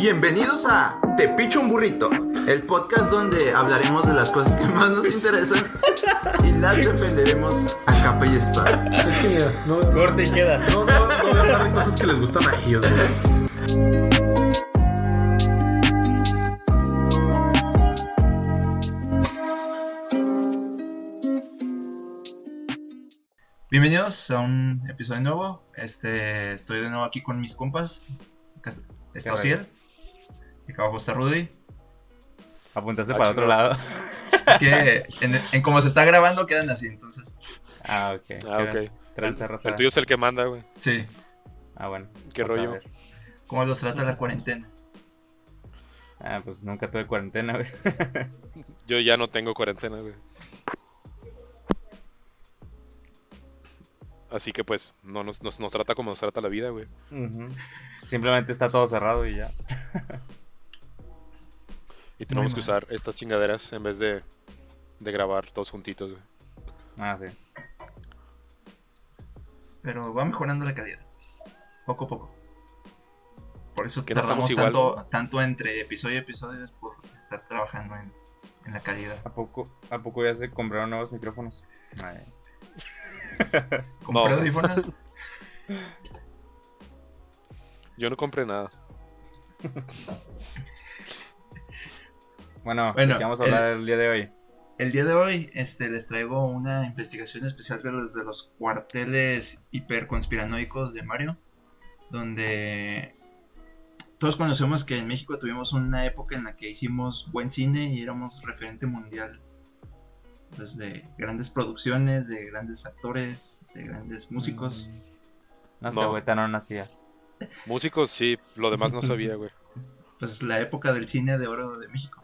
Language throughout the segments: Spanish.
Bienvenidos a Te Picho un Burrito, el podcast donde hablaremos de las cosas que más nos interesan y las defenderemos a capa y espada. Es que mira, no, corte y queda. No voy a hablar de cosas que les gustan a ellos, güey. Bienvenidos a un episodio nuevo. Estoy de nuevo aquí con mis compas. Acá está Ociel. Acá abajo está Rudy. Apuntaste para otro lado. Es que en cómo se está grabando quedan así, entonces. Ok. Tranza rosa. El tuyo es el que manda, güey. Sí. Bueno. ¿Qué rollo? ¿Cómo los trata la cuarentena? Pues nunca tuve cuarentena, güey. Yo ya no tengo cuarentena, güey. Así que pues no nos trata como nos trata la vida, güey. Simplemente está todo cerrado y ya. Y tenemos que usar estas chingaderas en vez de grabar todos juntitos, güey. Sí. Pero va mejorando la calidad. Poco a poco. Por eso Que no tardamos estamos tanto entre episodio y episodio, es por estar trabajando en la calidad. ¿A poco ya se compraron nuevos micrófonos? ¿Compré audífonos? Yo no compré nada. Bueno, ¿de qué vamos a hablar el día de hoy? El día de hoy les traigo una investigación especial de los cuarteles hiperconspiranoicos de Mario, donde todos conocemos que en México tuvimos una época en la que hicimos buen cine y éramos referente mundial, pues, de grandes producciones, de grandes actores, de grandes músicos. No sé, güey, no nacía. Músicos sí, lo demás no sabía, güey. Pues la época del cine de oro de México.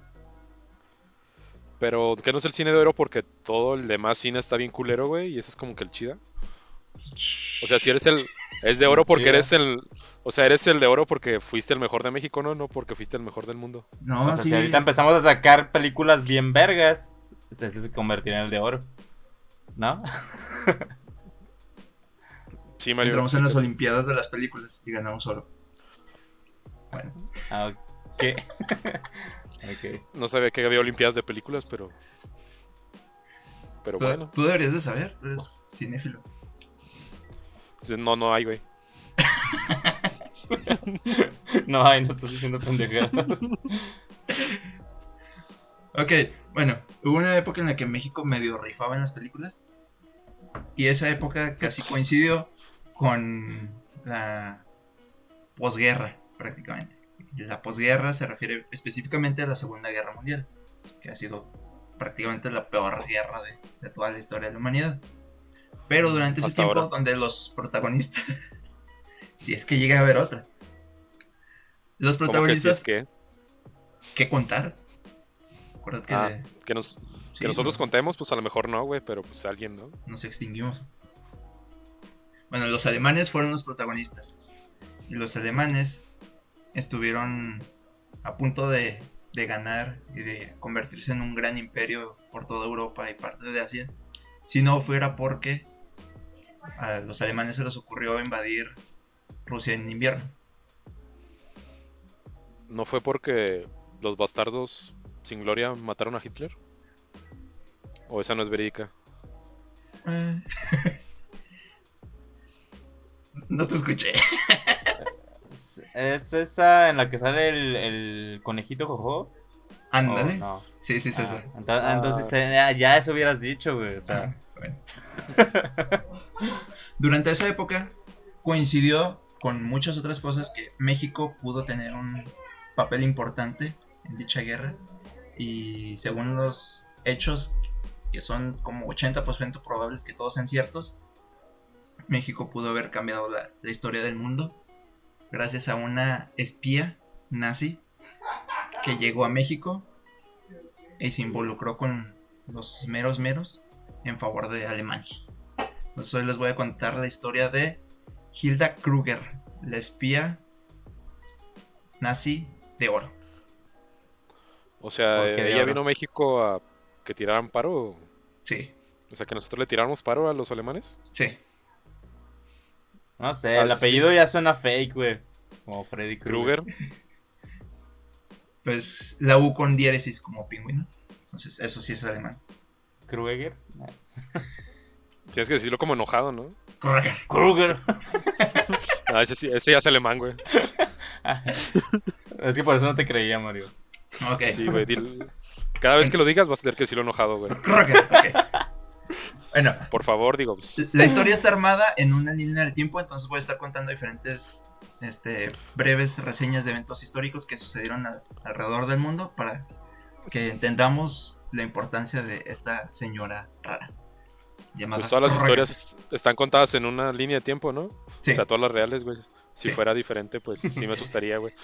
Pero ¿qué no es el cine de oro? Porque todo el demás cine está bien culero, güey, y eso es como que el chida. O sea, si eres es de oro porque eres eres el de oro porque fuiste el mejor de México, ¿no? No porque fuiste el mejor del mundo. No, o sea, sí. Si ahorita empezamos a sacar películas bien vergas, ese se convertirá en el de oro, ¿no? Sí, Mario. Entramos en las olimpiadas de las películas y ganamos oro. Bueno. Okay. No sabía que había olimpiadas de películas, pero bueno. Tú deberías de saber, tú eres cinéfilo. No hay, güey. No estás diciendo pendejadas. Ok, bueno, hubo una época en la que México medio rifaba en las películas. Y esa época casi coincidió con la posguerra, prácticamente. La posguerra se refiere específicamente a la Segunda Guerra Mundial, que ha sido prácticamente la peor guerra de toda la historia de la humanidad. Pero durante ese tiempo, donde los protagonistas, si es que llega a haber otra, los protagonistas, ¿qué contar? ¿Acuerdas que nosotros contemos? Pues a lo mejor no, güey, pero pues alguien, ¿no? Nos extinguimos. Bueno, los alemanes fueron los protagonistas. Y los alemanes estuvieron a punto de ganar y de convertirse en un gran imperio por toda Europa y parte de Asia, si no fuera porque a los alemanes se les ocurrió invadir Rusia en invierno. ¿No fue porque los bastardos sin gloria mataron a Hitler? ¿O esa no es verídica? No te escuché. ¿Es esa en la que sale el conejito Jojo? Ándale. No. Sí, es esa. Entonces ya eso hubieras dicho, güey. O sea. Bueno. Durante esa época coincidió con muchas otras cosas que México pudo tener un papel importante en dicha guerra. Y según los hechos, que son como 80% probables que todos sean ciertos, México pudo haber cambiado la historia del mundo gracias a una espía nazi que llegó a México y se involucró con los meros en favor de Alemania. Entonces hoy les voy a contar la historia de Hilda Kruger, la espía nazi de oro. O sea, ella vino a México a que tiraran paro. Sí. O sea, que nosotros le tiráramos paro a los alemanes. Sí. No sé, el apellido ya suena fake, güey. Como Freddy Krueger. Pues la U con diéresis como pingüino. Entonces, eso sí es alemán. Kruger. Tienes que decirlo como enojado, ¿no? Kruger. Kruger. Ah, ese ya es alemán, güey. Es que por eso no te creía, Mario. Ok. Sí, güey. Cada vez que lo digas vas a tener que decirlo enojado, güey. Kruger, ok. Bueno, Por favor, digo, pues, la historia está armada en una línea del tiempo, entonces voy a estar contando diferentes breves reseñas de eventos históricos que sucedieron alrededor del mundo para que entendamos la importancia de esta señora rara. Llamada pues todas las Kruger. historias están contadas en una línea de tiempo, ¿no? Sí. O sea, todas las reales, güey. Si Sí. fuera diferente, pues sí me asustaría, güey.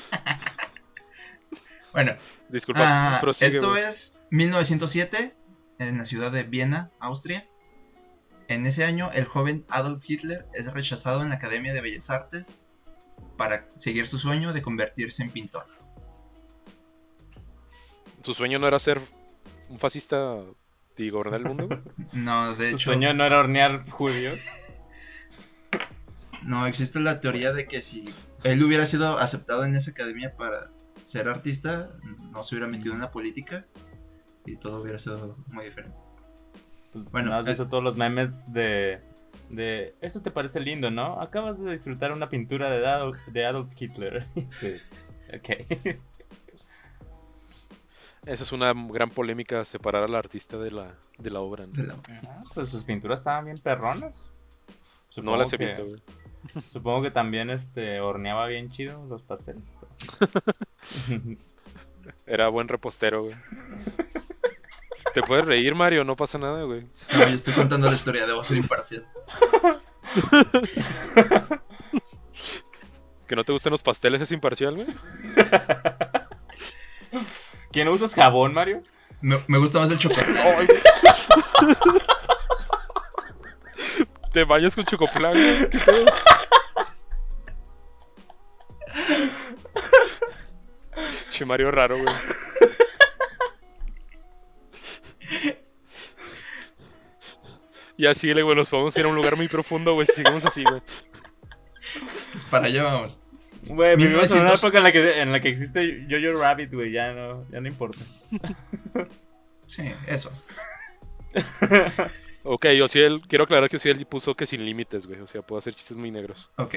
Bueno, Disculpa, prosigue, esto güey. es 1907 en la ciudad de Viena, Austria. En ese año, el joven Adolf Hitler es rechazado en la Academia de Bellas Artes para seguir su sueño de convertirse en pintor. ¿Su sueño no era ser un fascista y gobernar el mundo, güey? No, de Su hecho, sueño no era hornear judíos. no existe la teoría de que si él hubiera sido aceptado en esa academia para ser artista, no se hubiera metido en la política y todo hubiera sido muy diferente. Bueno, ¿No has visto todos los memes de esto te parece lindo, ¿no? Acabas de disfrutar una pintura de Adolf Hitler. Sí. Ok. Esa es una gran polémica, separar al artista de la obra, ¿no? Ajá, pues sus pinturas estaban bien perronas. No las he que- visto, güey. Supongo que también horneaba bien chido los pasteles. pero- Era buen repostero, güey. Te puedes reír, Mario, no pasa nada, güey. No, yo estoy contando la historia, debo ser imparcial. ¿Que no te gustan los pasteles es imparcial, güey? ¿Quién no usas jabón, Mario? Me gusta más el chocolate. Ay, güey. Te bañas con chocoplan, güey. ¿Qué pedo? Che, Mario raro, güey. Ya síguele, güey, nos podemos ir a un lugar muy profundo, güey, si seguimos así, güey. Pues para allá vamos. Güey, vivimos en una 1900. época en la que existe Jojo Rabbit, güey, ya no importa. Sí, eso. Ok, Ociel, quiero aclarar que Ociel puso que sin límites, güey. O sea, puedo hacer chistes muy negros. Ok.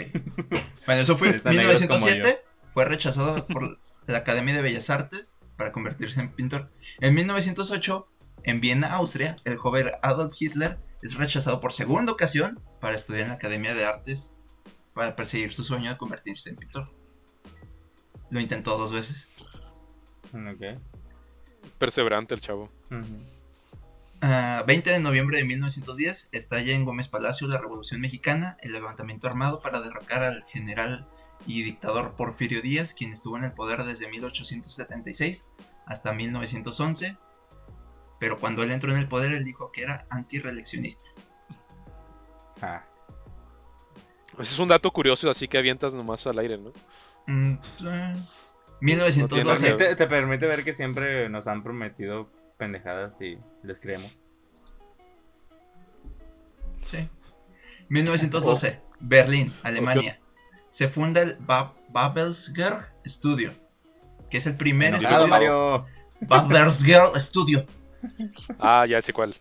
Bueno, eso fue Están negros como 1907. Fue rechazado por la Academia de Bellas Artes para convertirse en pintor. En 1908, en Viena, Austria, el joven Adolf Hitler es rechazado por segunda ocasión para estudiar en la Academia de Artes para perseguir su sueño de convertirse en pintor. Lo intentó 2 veces. Ok. Perseverante el chavo. Ujú. 20 de noviembre de 1910 estalla en Gómez Palacio la Revolución Mexicana, el levantamiento armado para derrocar al general y dictador Porfirio Díaz, quien estuvo en el poder desde 1876 hasta 1911, pero cuando él entró en el poder él dijo que era antirreeleccionista. Ah. Ese es un dato curioso, así que avientas nomás al aire, ¿no? 1912. No Te permite ver que siempre nos han prometido pendejadas y les creemos. Sí. 1912, Berlín, Alemania. Se funda el Babelsberg Studio, que es el primer Enojado, estudio. Mario. Babelsberg Studio, Ah, ya sé cuál.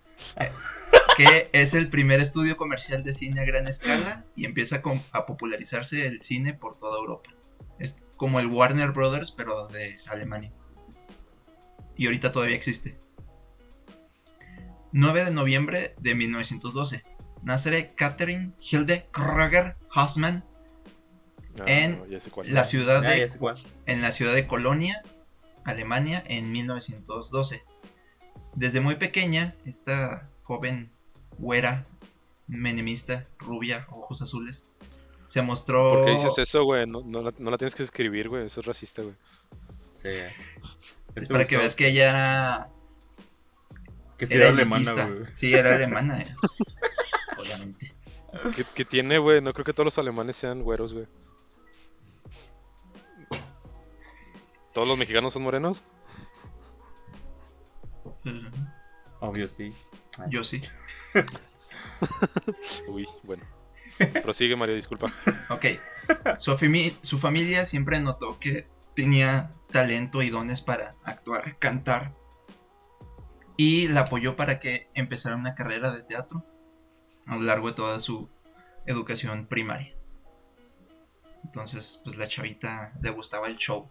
que es el primer estudio comercial de cine a gran escala y empieza a popularizarse el cine por toda Europa. Es como el Warner Brothers, pero de Alemania. Y ahorita todavía existe. 9 de noviembre de 1912. Nace Catherine Hilde Kruger Hausmann Ah, en no, ya sé cuál. la ciudad Ya de sé cuál. en la ciudad de Colonia, Alemania, en 1912. Desde muy pequeña, esta joven güera, menemista, rubia, ojos azules, se mostró... ¿Por qué dices eso, güey? No la tienes que escribir, güey. Eso es racista, güey. Sí. Es para que veas que ella Que sí era era alemana, elitista. güey. Sí, era alemana. Obviamente. ¿Qué tiene, güey? No creo que todos los alemanes sean güeros, güey. ¿Todos los mexicanos son morenos? Obvio, sí. Yo sí. Uy, bueno. Prosigue, Mario, disculpa. Ok. Su familia siempre notó que tenía talento y dones para actuar, cantar, y la apoyó para que empezara una carrera de teatro a lo largo de toda su educación primaria. Entonces, pues la chavita le gustaba el show.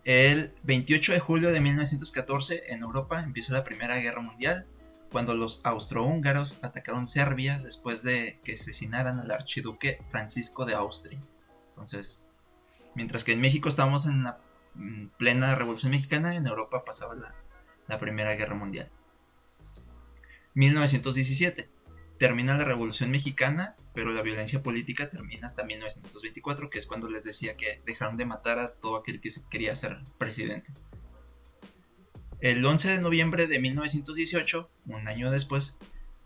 El 28 de julio de 1914 en Europa empieza la Primera Guerra Mundial, cuando los austrohúngaros atacaron Serbia después de que asesinaran al archiduque Francisco de Austria. Entonces, mientras que en México estábamos en la plena Revolución Mexicana, en Europa pasaba la Primera Guerra Mundial. 1917. Termina la Revolución Mexicana, pero la violencia política termina hasta 1924, que es cuando les decía que dejaron de matar a todo aquel que quería ser presidente. El 11 de noviembre de 1918, un año después,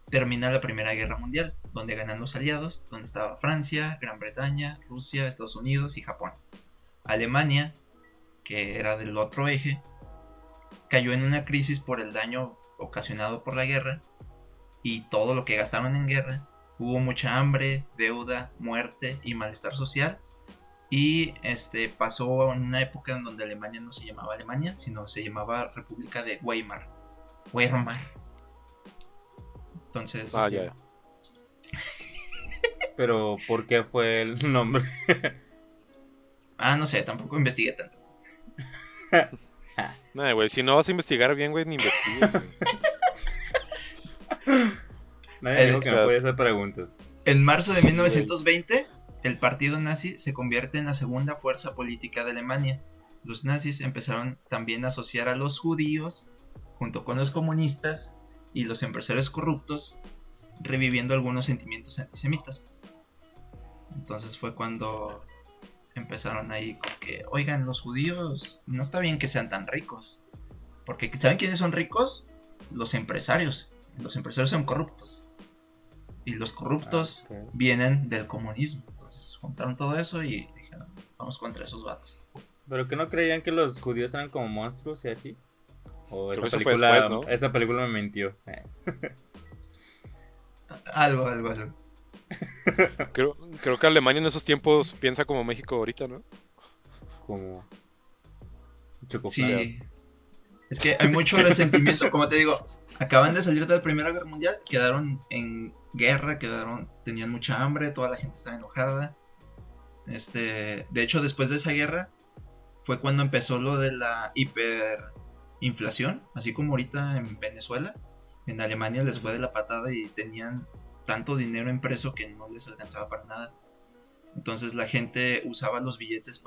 termina la Primera Guerra Mundial, donde ganan los aliados, donde estaba Francia, Gran Bretaña, Rusia, Estados Unidos y Japón. Alemania, que era del otro eje, cayó en una crisis por el daño ocasionado por la guerra y todo lo que gastaron en guerra. Hubo mucha hambre, deuda, muerte y malestar social. Y pasó en una época en donde Alemania no se llamaba Alemania, sino se llamaba República de Weimar. Entonces... ya. Pero, ¿por qué fue el nombre? no sé, tampoco investigué tanto. Nah, güey, si no vas a investigar bien, güey, ni investigues, güey. Nadie dijo que no podía hacer preguntas. En marzo de 1920, el partido nazi se convierte en la segunda fuerza política de Alemania. Los nazis empezaron también a asociar a los judíos junto con los comunistas y los empresarios corruptos, reviviendo algunos sentimientos antisemitas. Entonces fue cuando empezaron ahí con que, oigan, los judíos no está bien que sean tan ricos, porque ¿saben quiénes son ricos? Los empresarios. Los empresarios son corruptos y los corruptos vienen del comunismo. Entonces juntaron todo eso y dijeron, vamos contra esos vatos. ¿Pero que no creían que los judíos eran como monstruos y así? O Creo esa que eso fue película, después, ¿no? Esa película me mintió. Algo. Creo que Alemania en esos tiempos piensa como México ahorita, ¿no? Como chocolate. Sí. Es que hay mucho resentimiento, como te digo, acaban de salir de la Primera Guerra Mundial, quedaron en guerra, tenían mucha hambre, toda la gente estaba enojada. De hecho, después de esa guerra fue cuando empezó lo de la hiperinflación, así como ahorita en Venezuela. En Alemania les fue de la patada y tenían tanto dinero impreso que no les alcanzaba para nada. Entonces la gente usaba los billetes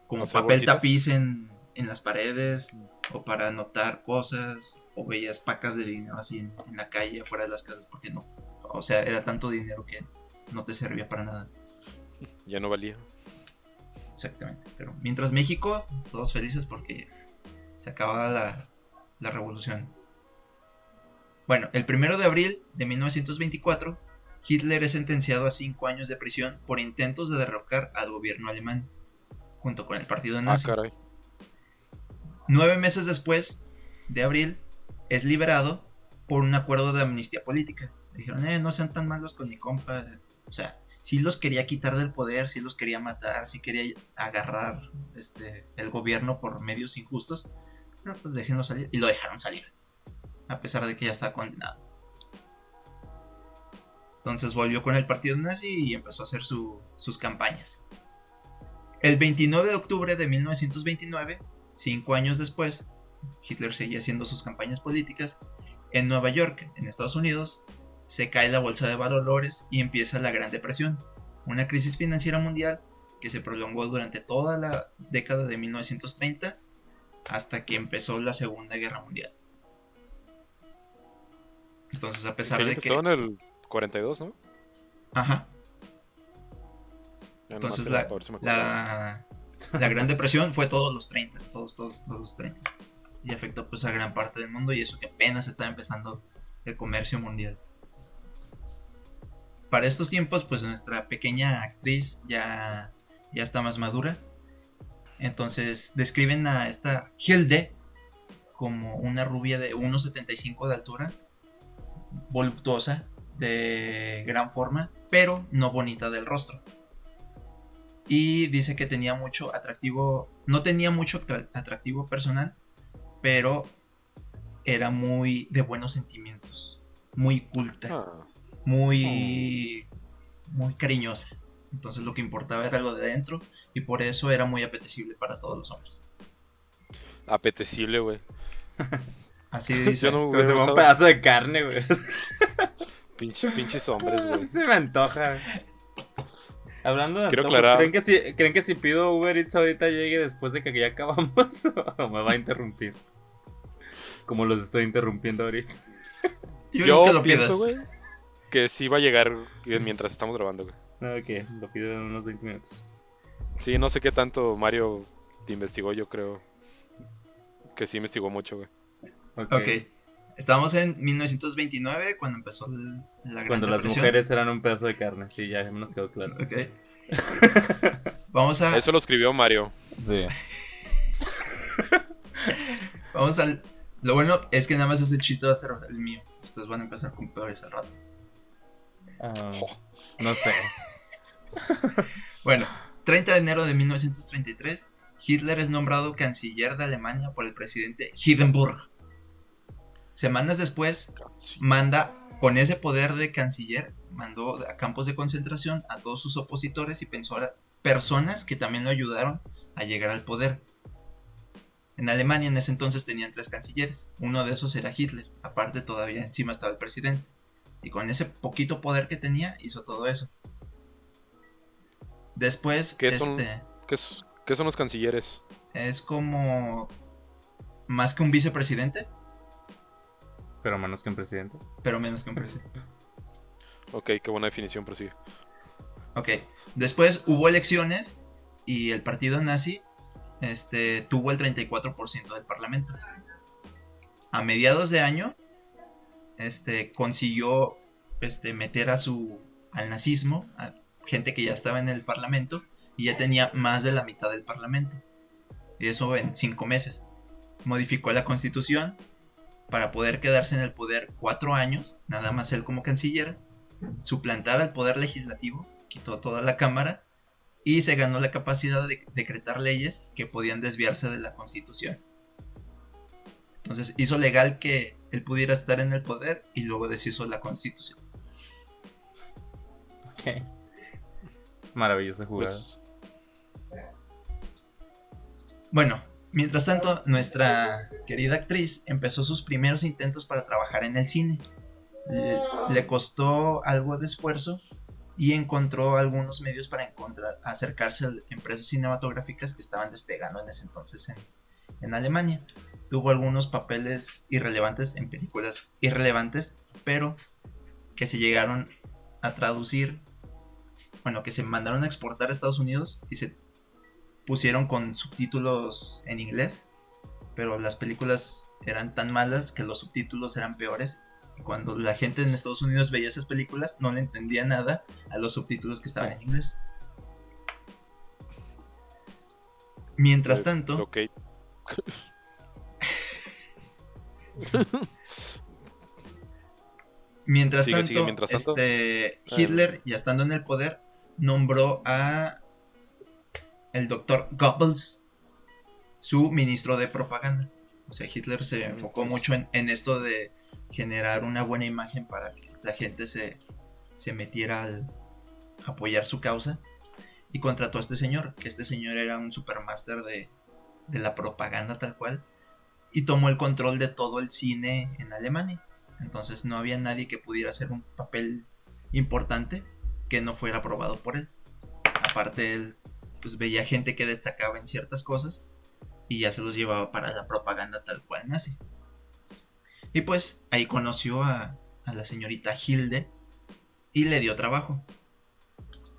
como papel tapiz en las paredes, o para anotar cosas, o veías pacas de dinero así en la calle, afuera de las casas, porque no, o sea, era tanto dinero que no te servía para nada. Ya no valía. Exactamente, pero mientras México, todos felices porque se acababa la revolución. Bueno, el 1 de abril de 1924, Hitler es sentenciado a 5 años de prisión por intentos de derrocar al gobierno alemán, junto con el partido nazi. Caray. 9 meses después de abril, es liberado por un acuerdo de amnistía política. Dijeron, no sean tan malos con mi compa. O sea, sí los quería quitar del poder, sí los quería matar, sí quería agarrar el gobierno por medios injustos. Pero pues déjenlo salir. Y lo dejaron salir, a pesar de que ya estaba condenado. Entonces volvió con el partido nazi y empezó a hacer sus campañas. El 29 de octubre de 1929, 5 años después, Hitler seguía haciendo sus campañas políticas. En Nueva York, en Estados Unidos, se cae la bolsa de valores y empieza la Gran Depresión, una crisis financiera mundial que se prolongó durante toda la década de 1930 hasta que empezó la Segunda Guerra Mundial. Entonces, a pesar de que... empezó en el 42, ¿no? Ajá. Ya Entonces nomás la Gran Depresión fue todos los 30, todos los 30. Y afectó pues a gran parte del mundo, y eso que apenas estaba empezando el comercio mundial. Para estos tiempos pues nuestra pequeña actriz ya está más madura. Entonces describen a esta Hilde como una rubia de 1,75 de altura, voluptuosa, de gran forma, pero no bonita del rostro. Y dice que tenía mucho atractivo, no tenía mucho atractivo personal, pero era muy de buenos sentimientos, muy culta, Ah, muy cariñosa. Entonces lo que importaba era lo de adentro y por eso era muy apetecible para todos los hombres. apetecible, güey. Así Yo dice. no Como hubiera si fuera un usado pedazo de carne, güey. pinches hombres, güey. Así se me antoja. Hablando de Quiero antojos, aclarar. ¿creen que si pido Uber Eats ahorita llegue después de que ya acabamos o me va a interrumpir? Como los estoy interrumpiendo ahorita. Yo creo Yo que lo pienso, pidas. güey, que sí va a llegar mientras estamos grabando, güey. Ok, lo pido en unos 20 minutos. Sí, no sé qué tanto Mario te investigó, yo creo que sí investigó mucho, güey. Ok. Estamos en 1929 cuando empezó la Gran Cuando las Depresión. mujeres eran un pedazo de carne, sí, ya nos quedó claro. Ok. Vamos a... Eso lo escribió Mario. Sí. Vamos al... Lo bueno es que nada más ese chiste va a ser el mío. Ustedes van a empezar con peores al rato. No sé. Bueno, 30 de enero de 1933, Hitler es nombrado canciller de Alemania por el presidente Hindenburg. Semanas después, manda, con ese poder de canciller, mandó a campos de concentración a todos sus opositores y personas que también lo ayudaron a llegar al poder. En Alemania en ese entonces tenían 3 cancilleres. Uno de esos era Hitler. Aparte todavía encima estaba el presidente. Y con ese poquito poder que tenía, hizo todo eso. Después, ¿Qué son los cancilleres? es como más que un vicepresidente, Pero menos que un presidente. pero menos que un presidente. Ok, qué buena definición, prosigue. Ok. Después hubo elecciones y el partido nazi tuvo el 34% del parlamento. A mediados de año consiguió meter al nazismo, a gente que ya estaba en el parlamento y ya tenía más de la mitad del parlamento. Y eso en 5 meses. Modificó la constitución para poder quedarse en el poder 4 años, nada más él como canciller, suplantaba el poder legislativo, quitó toda la cámara y se ganó la capacidad de decretar leyes que podían desviarse de la constitución. Entonces hizo legal que él pudiera estar en el poder y luego deshizo la constitución. Ok. Maravillosa jugada. Pues, Bueno, mientras tanto, nuestra querida actriz empezó sus primeros intentos para trabajar en el cine. Le costó algo de esfuerzo y encontró algunos medios para acercarse a empresas cinematográficas que estaban despegando en ese entonces en Alemania. Tuvo algunos papeles irrelevantes en películas irrelevantes, pero que se llegaron a traducir, bueno, que se mandaron a exportar a Estados Unidos y se pusieron con subtítulos en inglés, pero las películas eran tan malas que los subtítulos eran peores. Y cuando la gente en Estados Unidos veía esas películas, no le entendía nada a los subtítulos que estaban en inglés. Mientras tanto, ok. mientras Sigue, tanto, mientras tanto. Hitler, ya estando en el poder, nombró a el doctor Goebbels su ministro de propaganda. O sea, Hitler se enfocó mucho en esto de generar una buena imagen para que la gente se metiera al apoyar su causa. Y contrató a este señor, que este señor era un supermaster de la propaganda tal cual. Y tomó el control de todo el cine en Alemania. Entonces no había nadie que pudiera hacer un papel importante que no fuera aprobado por él. Aparte él pues veía gente que destacaba en ciertas cosas y ya se los llevaba para la propaganda tal cual nazi. Y pues ahí conoció a la señorita Hilde y le dio trabajo.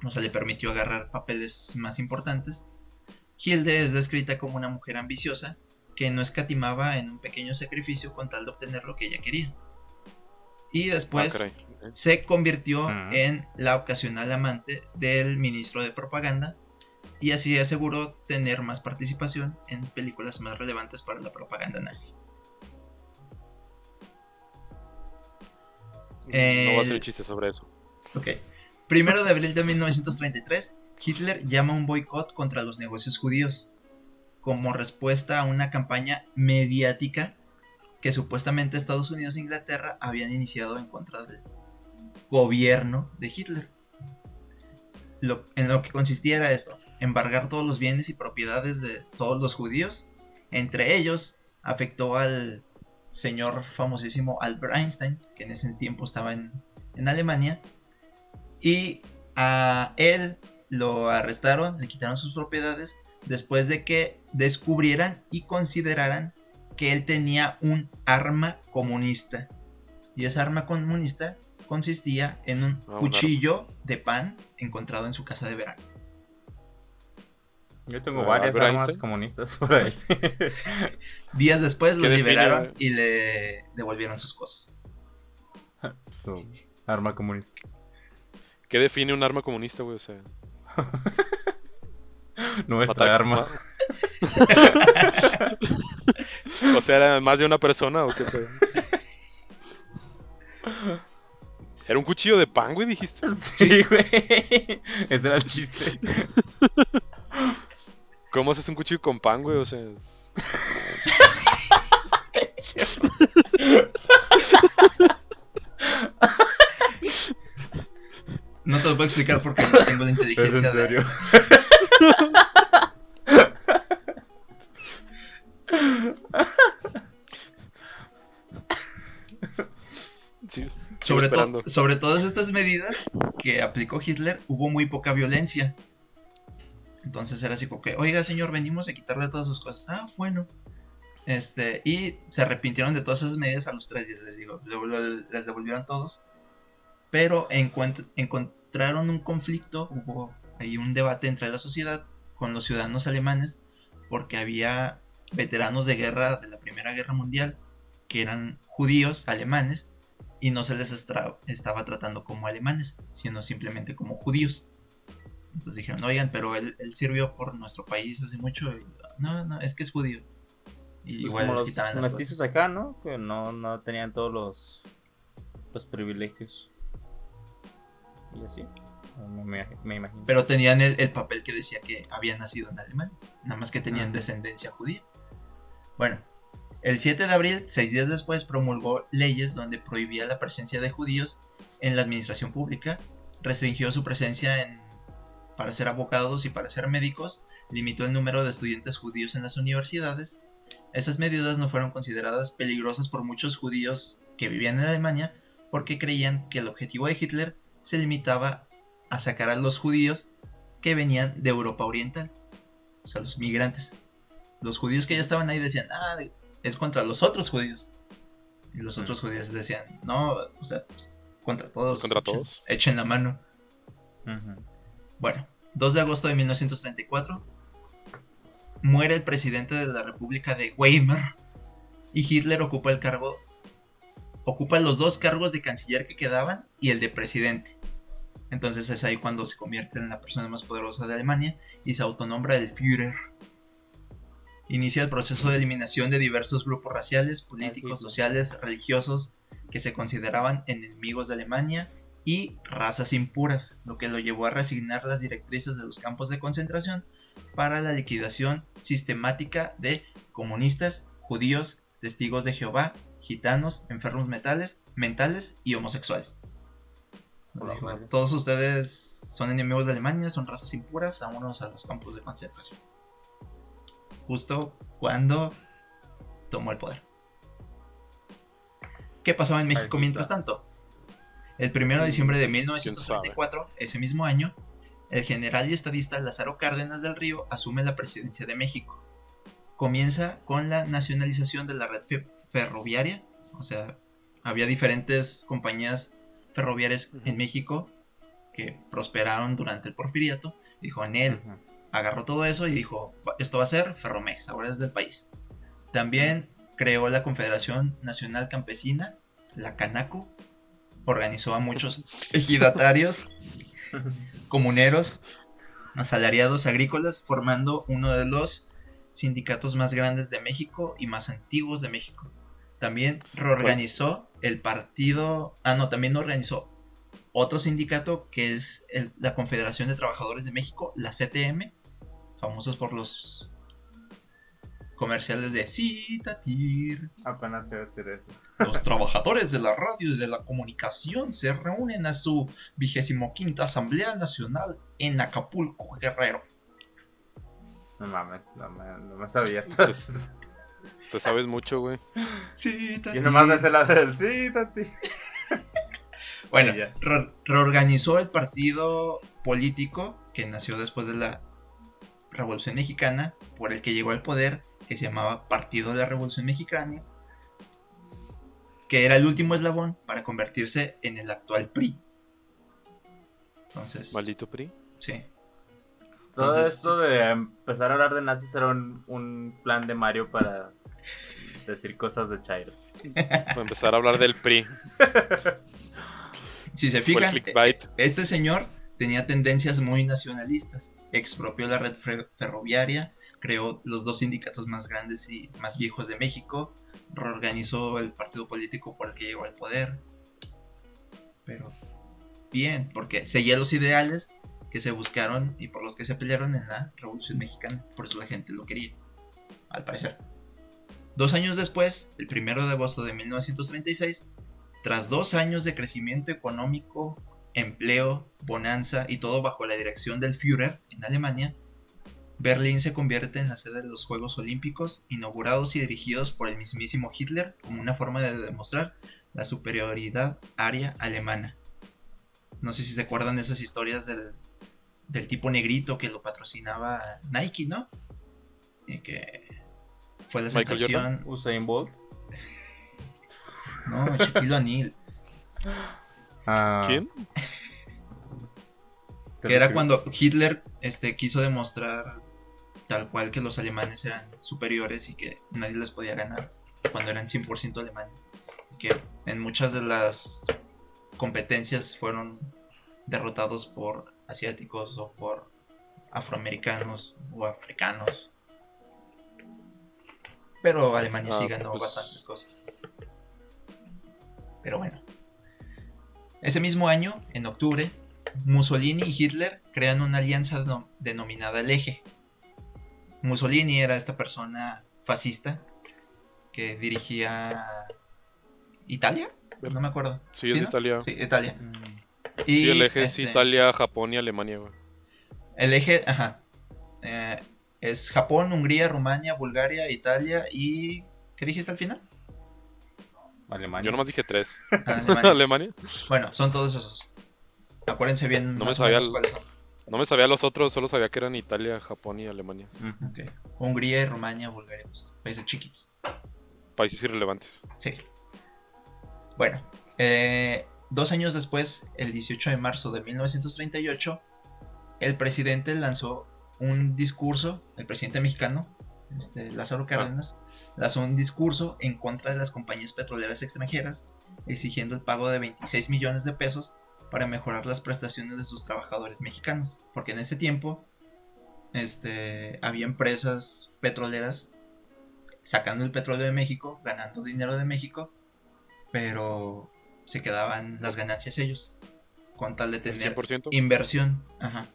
O sea, le permitió agarrar papeles más importantes. Hilde es descrita como una mujer ambiciosa que no escatimaba en un pequeño sacrificio con tal de obtener lo que ella quería. Y después se convirtió en la ocasional amante del ministro de propaganda y así aseguró tener más participación en películas más relevantes para la propaganda nazi. No voy a hacer un chiste sobre eso. Ok. 1 de abril de 1933, Hitler llama un boicot contra los negocios judíos como respuesta a una campaña mediática que supuestamente Estados Unidos e Inglaterra habían iniciado en contra del gobierno de Hitler. En lo que consistía era esto: embargar todos los bienes y propiedades de todos los judíos. Entre ellos afectó al señor famosísimo Albert Einstein, que en ese tiempo estaba en Alemania, y a él lo arrestaron, le quitaron sus propiedades después de que descubrieran y consideraran que él tenía un arma comunista. Y esa arma comunista consistía en un cuchillo de pan encontrado en su casa de verano. Yo tengo varias armas comunistas por ahí. Días después lo liberaron y le devolvieron sus cosas. Su arma comunista. ¿Qué define un arma comunista, güey? O sea, nuestra arma. O sea, ¿era más de una persona o qué pedo? Era un cuchillo de pan, güey, dijiste. Sí, güey. Ese era el chiste. ¿Cómo haces un cuchillo con pan, güey? O sea, No te lo puedo explicar porque no tengo la inteligencia. ¿Es en serio? sí, sobre todas estas medidas que aplicó Hitler, hubo muy poca violencia. Entonces era así como que, oiga señor, venimos a quitarle todas sus cosas. Ah, bueno. Y se arrepintieron de todas esas medidas a los 3 días, les digo. Les devolvieron todos. Pero encontraron un conflicto, hubo ahí un debate entre la sociedad con los ciudadanos alemanes, porque había veteranos de guerra de la Primera Guerra Mundial que eran judíos alemanes y no se les estaba tratando como alemanes, sino simplemente como judíos. Entonces dijeron, oigan, pero él sirvió por nuestro país hace mucho. Y, no, es que es judío. Y pues igual como les quitaban los las mestizos cosas. acá, ¿no? Que no tenían todos los privilegios. Y así, me imagino. Pero tenían el papel que decía que habían nacido en Alemania, nada más que tenían descendencia judía. Bueno, el 7 de abril, 6 días después, promulgó leyes donde prohibía la presencia de judíos en la administración pública, restringió su presencia para ser abogados y para ser médicos, limitó el número de estudiantes judíos en las universidades. Esas medidas no fueron consideradas peligrosas por muchos judíos que vivían en Alemania, porque creían que el objetivo de Hitler se limitaba a sacar a los judíos que venían de Europa Oriental, o sea, los migrantes. Los judíos que ya estaban ahí decían, es contra los otros judíos. Y los otros judíos decían, no, o sea, pues, contra todos. Contra todos. Echen la mano. Bueno, 2 de agosto de 1934 muere el presidente de la República de Weimar y Hitler ocupa los 2 cargos de canciller que quedaban y el de presidente. Entonces es ahí cuando se convierte en la persona más poderosa de Alemania y se autonombra el Führer. Inicia el proceso de eliminación de diversos grupos raciales, políticos, sociales, religiosos que se consideraban enemigos de Alemania y razas impuras, lo que lo llevó a reasignar las directrices de los campos de concentración para la liquidación sistemática de comunistas, judíos, testigos de Jehová, gitanos, enfermos mentales y homosexuales. Todos ustedes son enemigos de Alemania, son razas impuras, vámonos a los campos de concentración. Justo cuando tomó el poder. ¿Qué pasaba en México mientras tanto? El 1 de diciembre de 1934, ese mismo año, el general y estadista Lázaro Cárdenas del Río asume la presidencia de México. Comienza con la nacionalización de la red ferroviaria, o sea, había diferentes compañías ferroviarias en México que prosperaron durante el Porfiriato. Dijo, Anel agarró todo eso y dijo, esto va a ser Ferromex, ahora es del país. También creó la Confederación Nacional Campesina, la Canaco, organizó a muchos ejidatarios, comuneros, asalariados agrícolas, formando uno de los sindicatos más grandes de México y más antiguos de México. También reorganizó el partido, también organizó otro sindicato que es la Confederación de Trabajadores de México, la CTM, famosos por los comerciales de Citatir. Apenas iba a decir eso. Los trabajadores de la radio y de la comunicación se reúnen a su 25ª Asamblea Nacional en Acapulco, Guerrero. No mames, no me sabía todo eso. Te sabes mucho, güey. Citatir. Yo nomás me sé la del sí, Tati. Bueno, Ya. reorganizó el partido político que nació después de la Revolución Mexicana, por el que llegó al poder, que se llamaba Partido de la Revolución Mexicana, que era el último eslabón para convertirse en el actual PRI. Entonces, Maldito PRI. sí. Todo Entonces, esto de empezar a hablar de nazis era un plan de Mario para decir cosas de Chairos. Para empezar a hablar del PRI. si se Fue el fijan, clickbait. este señor tenía tendencias muy nacionalistas. Expropió la red ferroviaria, creó los 2 sindicatos más grandes y más viejos de México, reorganizó el partido político por el que llegó al poder. Pero bien, porque seguía los ideales que se buscaron y por los que se pelearon en la Revolución Mexicana. Por eso la gente lo quería, al parecer. 2 años después, el 1 de agosto de 1936, tras 2 años de crecimiento económico, empleo, bonanza y todo bajo la dirección del Führer en Alemania, Berlín se convierte en la sede de los Juegos Olímpicos, inaugurados y dirigidos por el mismísimo Hitler como una forma de demostrar la superioridad aria alemana. No sé si se acuerdan de esas historias del tipo negrito que lo patrocinaba Nike, ¿no? Y que fue la Michael sensación. Usain Bolt. No, Shaquille O'Neal. ¿Quién? Que era cuando Hitler quiso demostrar tal cual que los alemanes eran superiores y que nadie les podía ganar cuando eran 100% alemanes. Y que en muchas de las competencias fueron derrotados por asiáticos o por afroamericanos o africanos. Pero Alemania sí ganó pues... bastantes cosas. Pero bueno. Ese mismo año, en octubre, Mussolini y Hitler crean una alianza denominada el Eje. Mussolini era esta persona fascista que dirigía Italia, no me acuerdo. Sí, es ¿no? Italia. Sí, Italia. Sí, Y el eje es Italia, Japón y Alemania, güey. el eje, ajá, es Japón, Hungría, Rumania, Bulgaria, Italia y... ¿qué dijiste al final? Alemania. Yo nomás dije 3. Alemania. Alemania. Bueno, son todos esos. Acuérdense bien. No me más o sabía menos cuáles son. No me sabía los otros, solo sabía que eran Italia, Japón y Alemania. Ujú. Okay. Hungría y Rumania, Bulgaria, pues, países chiquitos. Países irrelevantes. Sí. Bueno, 2 años después, el 18 de marzo de 1938, el presidente lanzó un discurso, el presidente mexicano, Lázaro Cárdenas, lanzó un discurso en contra de las compañías petroleras extranjeras, exigiendo el pago de 26 millones de pesos para mejorar las prestaciones de sus trabajadores mexicanos. Porque en ese tiempo había empresas petroleras sacando el petróleo de México, ganando dinero de México, pero se quedaban las ganancias ellos, con tal de tener 100%. inversión. Ajá.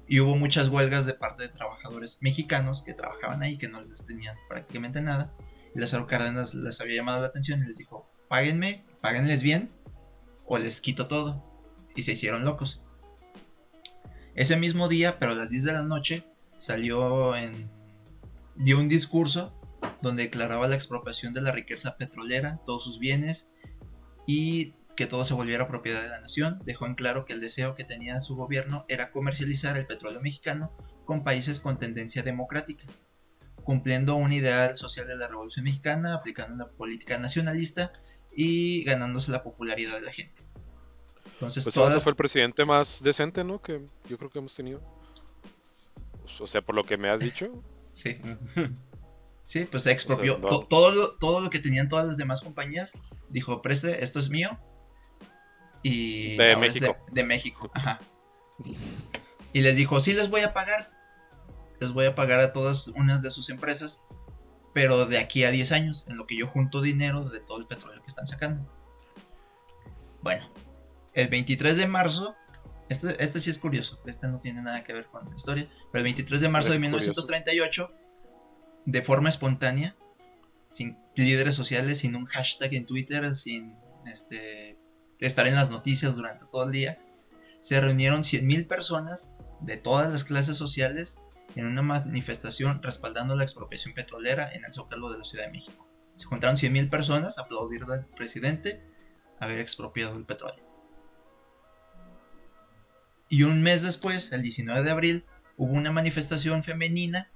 Y hubo muchas huelgas de parte de trabajadores mexicanos que trabajaban ahí, que no les tenían prácticamente nada. Y Lázaro Cárdenas les había llamado la atención y les dijo: páguenles bien o les quito todo. Y se hicieron locos. Ese mismo día, pero a las 10 de la noche, dio un discurso donde declaraba la expropiación de la riqueza petrolera, todos sus bienes, y que todo se volviera propiedad de la nación. Dejó en claro que el deseo que tenía su gobierno era comercializar el petróleo mexicano con países con tendencia democrática, cumpliendo un ideal social de la Revolución Mexicana, aplicando una política nacionalista y ganándose la popularidad de la gente. Entonces, Pues fue el presidente más decente, ¿no? Que yo creo que hemos tenido. O sea, por lo que me has dicho. Sí. Sí, pues se expropió, O sea, no. todo lo que tenían todas las demás compañías. Dijo: preste, esto es mío. Y De ahora es México. de México, ajá. Y les dijo: sí, les voy a pagar a todas unas de sus empresas, pero de aquí a 10 años, en lo que yo junto dinero de todo el petróleo que están sacando. Bueno, el 23 de marzo, este sí es curioso, este no tiene nada que ver con la historia, pero el 23 de marzo de 1938, de forma espontánea, sin líderes sociales, sin un hashtag en Twitter, sin estar en las noticias durante todo el día, se reunieron 100,000 personas de todas las clases sociales en una manifestación respaldando la expropiación petrolera en el Zócalo de la Ciudad de México. Se juntaron 100,000 personas a aplaudir al presidente haber expropiado el petróleo. Y un mes después, el 19 de abril, hubo una manifestación femenina,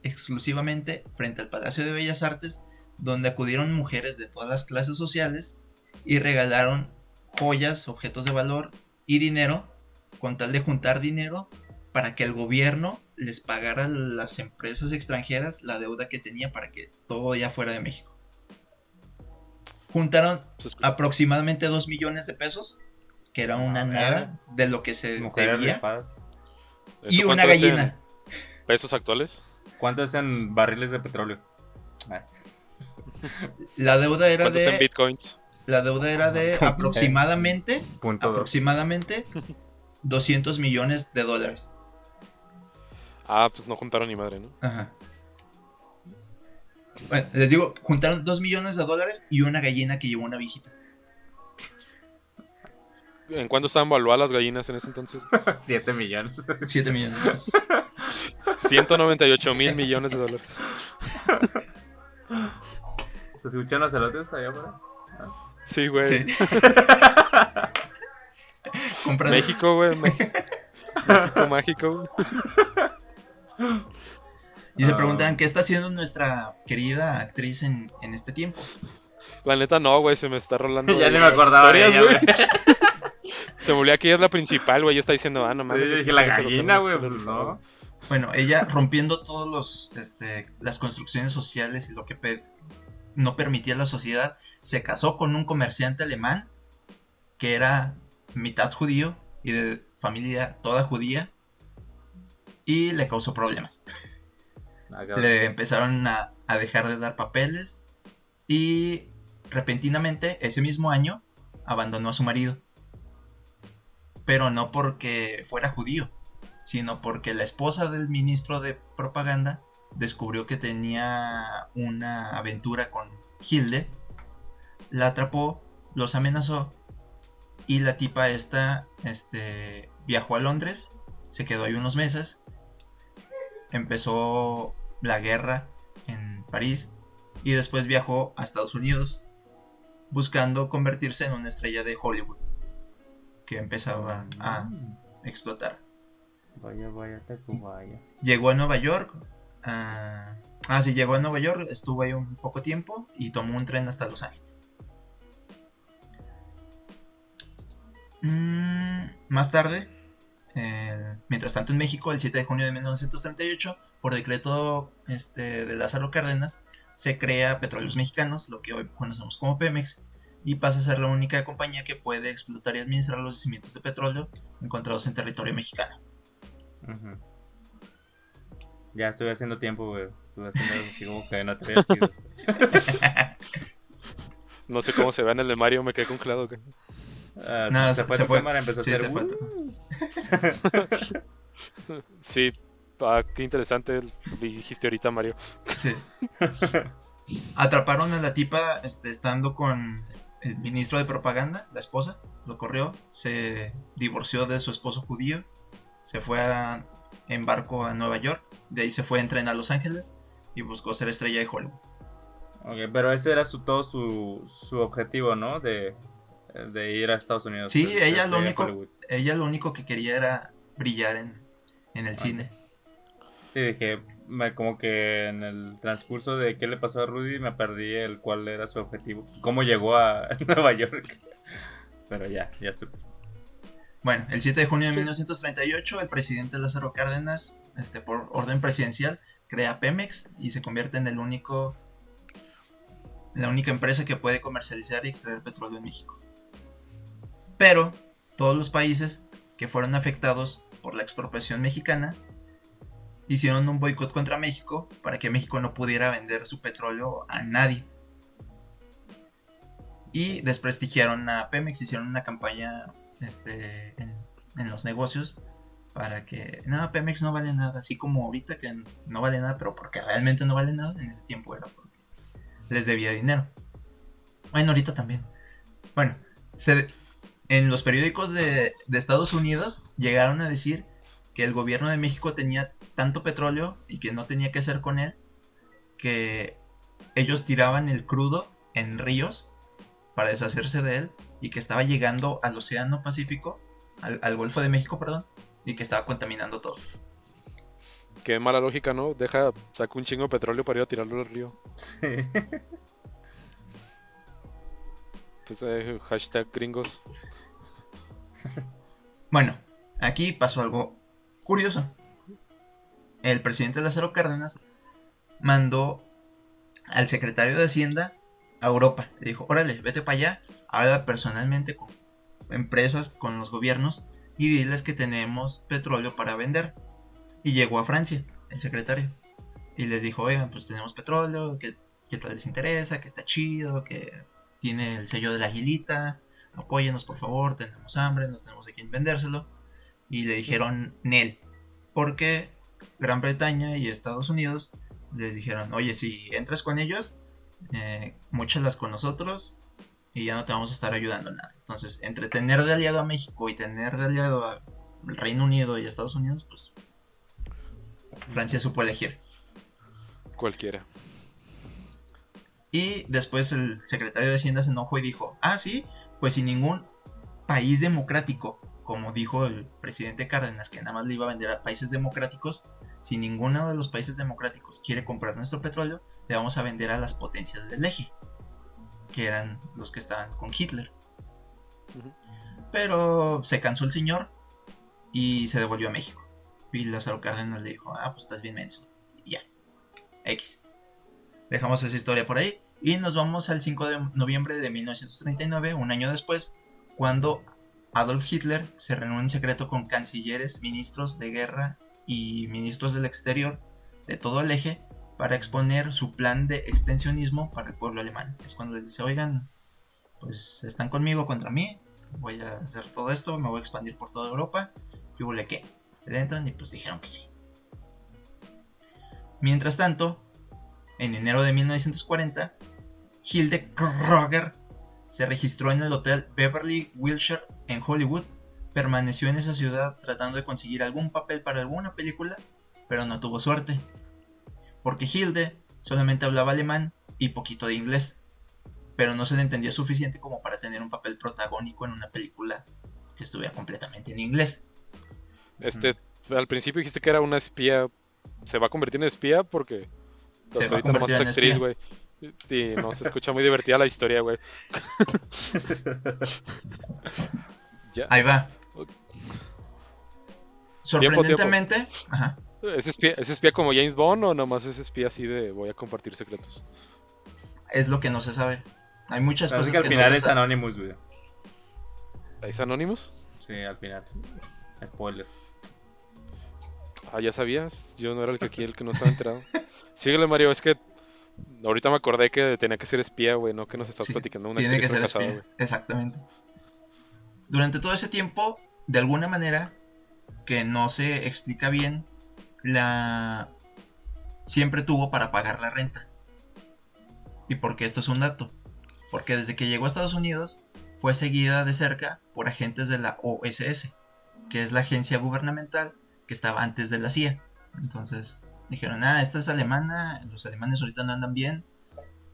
exclusivamente frente al Palacio de Bellas Artes, donde acudieron mujeres de todas las clases sociales y regalaron joyas, objetos de valor y dinero, con tal de juntar dinero para que el gobierno les pagara a las empresas extranjeras la deuda que tenía para que todo ya fuera de México. Juntaron aproximadamente 2 millones de pesos, que era una nada de lo que se debía, y una gallina. ¿Pesos actuales? ¿Cuánto es en barriles de petróleo? La deuda era ¿Cuánto es en bitcoins? La deuda era de aproximadamente 200 millones de dólares. Pues no juntaron ni madre, ¿no? Ajá. Bueno, les digo, juntaron 2 millones de dólares y una gallina que llevó una viejita. ¿En cuánto estaban valuadas las gallinas en ese entonces? 7 millones. 7 millones. 198 mil millones de dólares. ¿Se escuchan los elotes allá afuera? Sí, güey. Sí. México, güey. México mágico. Y se preguntan, ¿qué está haciendo nuestra querida actriz en este tiempo? La neta no, güey, se me está rolando. Ya ni me acordaba de ella, güey. Se me olvidó que ella es la principal, güey. Yo estaba diciendo, no mames. Sí, dije la gallina, güey, pues no. Bueno, ella rompiendo todos las construcciones sociales y lo que no permitía la sociedad, se casó con un comerciante alemán que era mitad judío y de familia toda judía, y le causó problemas. Le empezaron a dejar de dar papeles y repentinamente ese mismo año abandonó a su marido, pero no porque fuera judío, sino porque la esposa del ministro de propaganda descubrió que tenía una aventura con Hilde, la atrapó, los amenazó y la tipa esta viajó a Londres, se quedó ahí unos meses, empezó la guerra en París y después viajó a Estados Unidos buscando convertirse en una estrella de Hollywood que empezaba a explotar. Vaya, vaya. Llegó a Nueva York. Llegó a Nueva York, estuvo ahí un poco tiempo y tomó un tren hasta Los Ángeles. Más tarde, mientras tanto en México, el 7 de junio de 1938, por decreto de Lázaro Cárdenas, se crea Petróleos Mexicanos, lo que hoy conocemos como Pemex, y pasa a ser la única compañía que puede explotar y administrar los yacimientos de petróleo encontrados en territorio mexicano. Uh-huh. Ya estoy haciendo tiempo, güey. Estuve haciendo así como que no te había sido. No sé cómo se ve en el de Mario, me quedé congelado. No, se fue tu cámara, empezó a hacer. Sí, qué interesante dijiste ahorita, Mario. Sí. Atraparon a la tipa estando con el ministro de propaganda, la esposa, lo corrió, se divorció de su esposo judío, se fue en barco a Nueva York, de ahí se fue en tren a Los Ángeles y buscó ser estrella de Hollywood. Ok, pero ese era todo su objetivo, ¿no? De ir a Estados Unidos. Sí, ella lo único que quería era brillar en el cine. Sí, dije, como que en el transcurso de qué le pasó a Rudy me perdí cuál era su objetivo, cómo llegó a Nueva York. Pero ya supe. Bueno, el 7 de junio de 1938, el presidente Lázaro Cárdenas, por orden presidencial, crea Pemex y se convierte en la única empresa que puede comercializar y extraer petróleo en México. Pero todos los países que fueron afectados por la expropiación mexicana hicieron un boicot contra México para que México no pudiera vender su petróleo a nadie. y desprestigiaron a Pemex, hicieron una campaña en los negocios para que, no, Pemex no vale nada, así como ahorita que no vale nada, pero porque realmente no vale nada, en ese tiempo era porque les debía dinero. Bueno, ahorita también. Bueno, en los periódicos de Estados Unidos llegaron a decir que el gobierno de México tenía tanto petróleo y que no tenía que hacer con él, que ellos tiraban el crudo en ríos para deshacerse de él y que estaba llegando al Océano Pacífico, al Golfo de México, perdón, y que estaba contaminando todo. Qué mala lógica, ¿no? Saca un chingo de petróleo para ir a tirarlo al río. Sí. Pues hashtag gringos. Bueno, aquí pasó algo curioso. El presidente Lázaro Cárdenas mandó al secretario de Hacienda a Europa. Le dijo, órale, vete para allá, habla personalmente con empresas, con los gobiernos y diles que tenemos petróleo para vender. Y llegó a Francia, el secretario, y les dijo, oigan, pues tenemos petróleo, que tal les interesa, que está chido, que tiene el sello de la aguilita, apóyenos por favor, tenemos hambre, no tenemos de quién vendérselo. Y le dijeron Nel, porque Gran Bretaña y Estados Unidos les dijeron, oye, si entras con ellos, móchalas con nosotros y ya no te vamos a estar ayudando en nada. Entonces, entre tener de aliado a México y tener de aliado al Reino Unido y a Estados Unidos, pues Francia supo elegir. Cualquiera. Y después el secretario de Hacienda se enojó y dijo, sí, pues si ningún país democrático, como dijo el presidente Cárdenas, que nada más le iba a vender a países democráticos, si ninguno de los países democráticos quiere comprar nuestro petróleo, le vamos a vender a las potencias del eje, que eran los que estaban con Hitler. Uh-huh. Pero se cansó el señor y se devolvió a México. Y Lázaro Cárdenas le dijo, pues estás bien menso. Y ya, X. Dejamos esa historia por ahí y nos vamos al 5 de noviembre de 1939, un año después, cuando Adolf Hitler se reunió en secreto con cancilleres, ministros de guerra y ministros del exterior de todo el eje para exponer su plan de extensionismo para el pueblo alemán. Es cuando les dice, oigan, pues están conmigo contra mí, voy a hacer todo esto, me voy a expandir por toda Europa, ¿qué hubo le qué? Le entran y pues dijeron que sí. Mientras tanto, en enero de 1940, Hilde Kroger se registró en el hotel Beverly Wilshire en Hollywood. Permaneció en esa ciudad tratando de conseguir algún papel para alguna película, pero no tuvo suerte, porque Hilde solamente hablaba alemán y poquito de inglés, pero no se le entendía suficiente como para tener un papel protagónico en una película que estuviera completamente en inglés. Al principio dijiste que era una espía. ¿Se va a convertir en espía? Porque Se va a ahorita nomás convertir es en actriz, espía. güey. Sí, no, se escucha muy divertida la historia, güey. Ya. Ahí va. Ok. Sorprendentemente, ajá, ¿Es espía como James Bond o nomás es espía así de voy a compartir secretos? es lo que no se sabe. Hay muchas Parece cosas que al que final no se es saben. Anonymous, güey. ¿Es Anonymous? Sí, al final. Spoiler. Ya sabías. Yo no era el que no estaba enterado. Síguele, Mario. Es que ahorita me acordé que tenía que ser espía, güey. No que nos estás Sí, platicando una tiene que actriz ser fracasada, espía, güey. exactamente. Durante todo ese tiempo, de alguna manera que no se explica bien, siempre tuvo para pagar la renta. ¿Y por qué esto es un dato? Porque desde que llegó a Estados Unidos fue seguida de cerca por agentes de la OSS, que es la agencia gubernamental que estaba antes de la CIA. Entonces dijeron, esta es alemana, los alemanes ahorita no andan bien,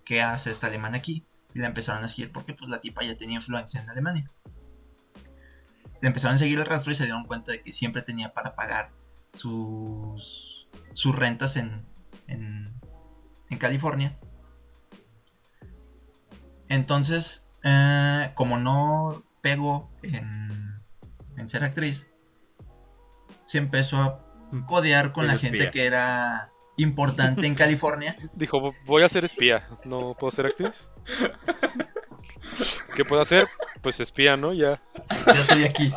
¿qué hace esta alemana aquí? Y la empezaron a seguir porque pues la tipa ya tenía influencia en Alemania. Le empezaron a seguir el rastro y se dieron cuenta de que siempre tenía para pagar sus rentas en California. Entonces, como no pegó en ser actriz, se empezó a codear con Sí, la es gente espía. que era importante en California. Dijo, voy a ser espía. ¿No puedo ser actriz? ¿Qué puedo hacer? Pues espía, ¿no? Ya. Ya estoy aquí.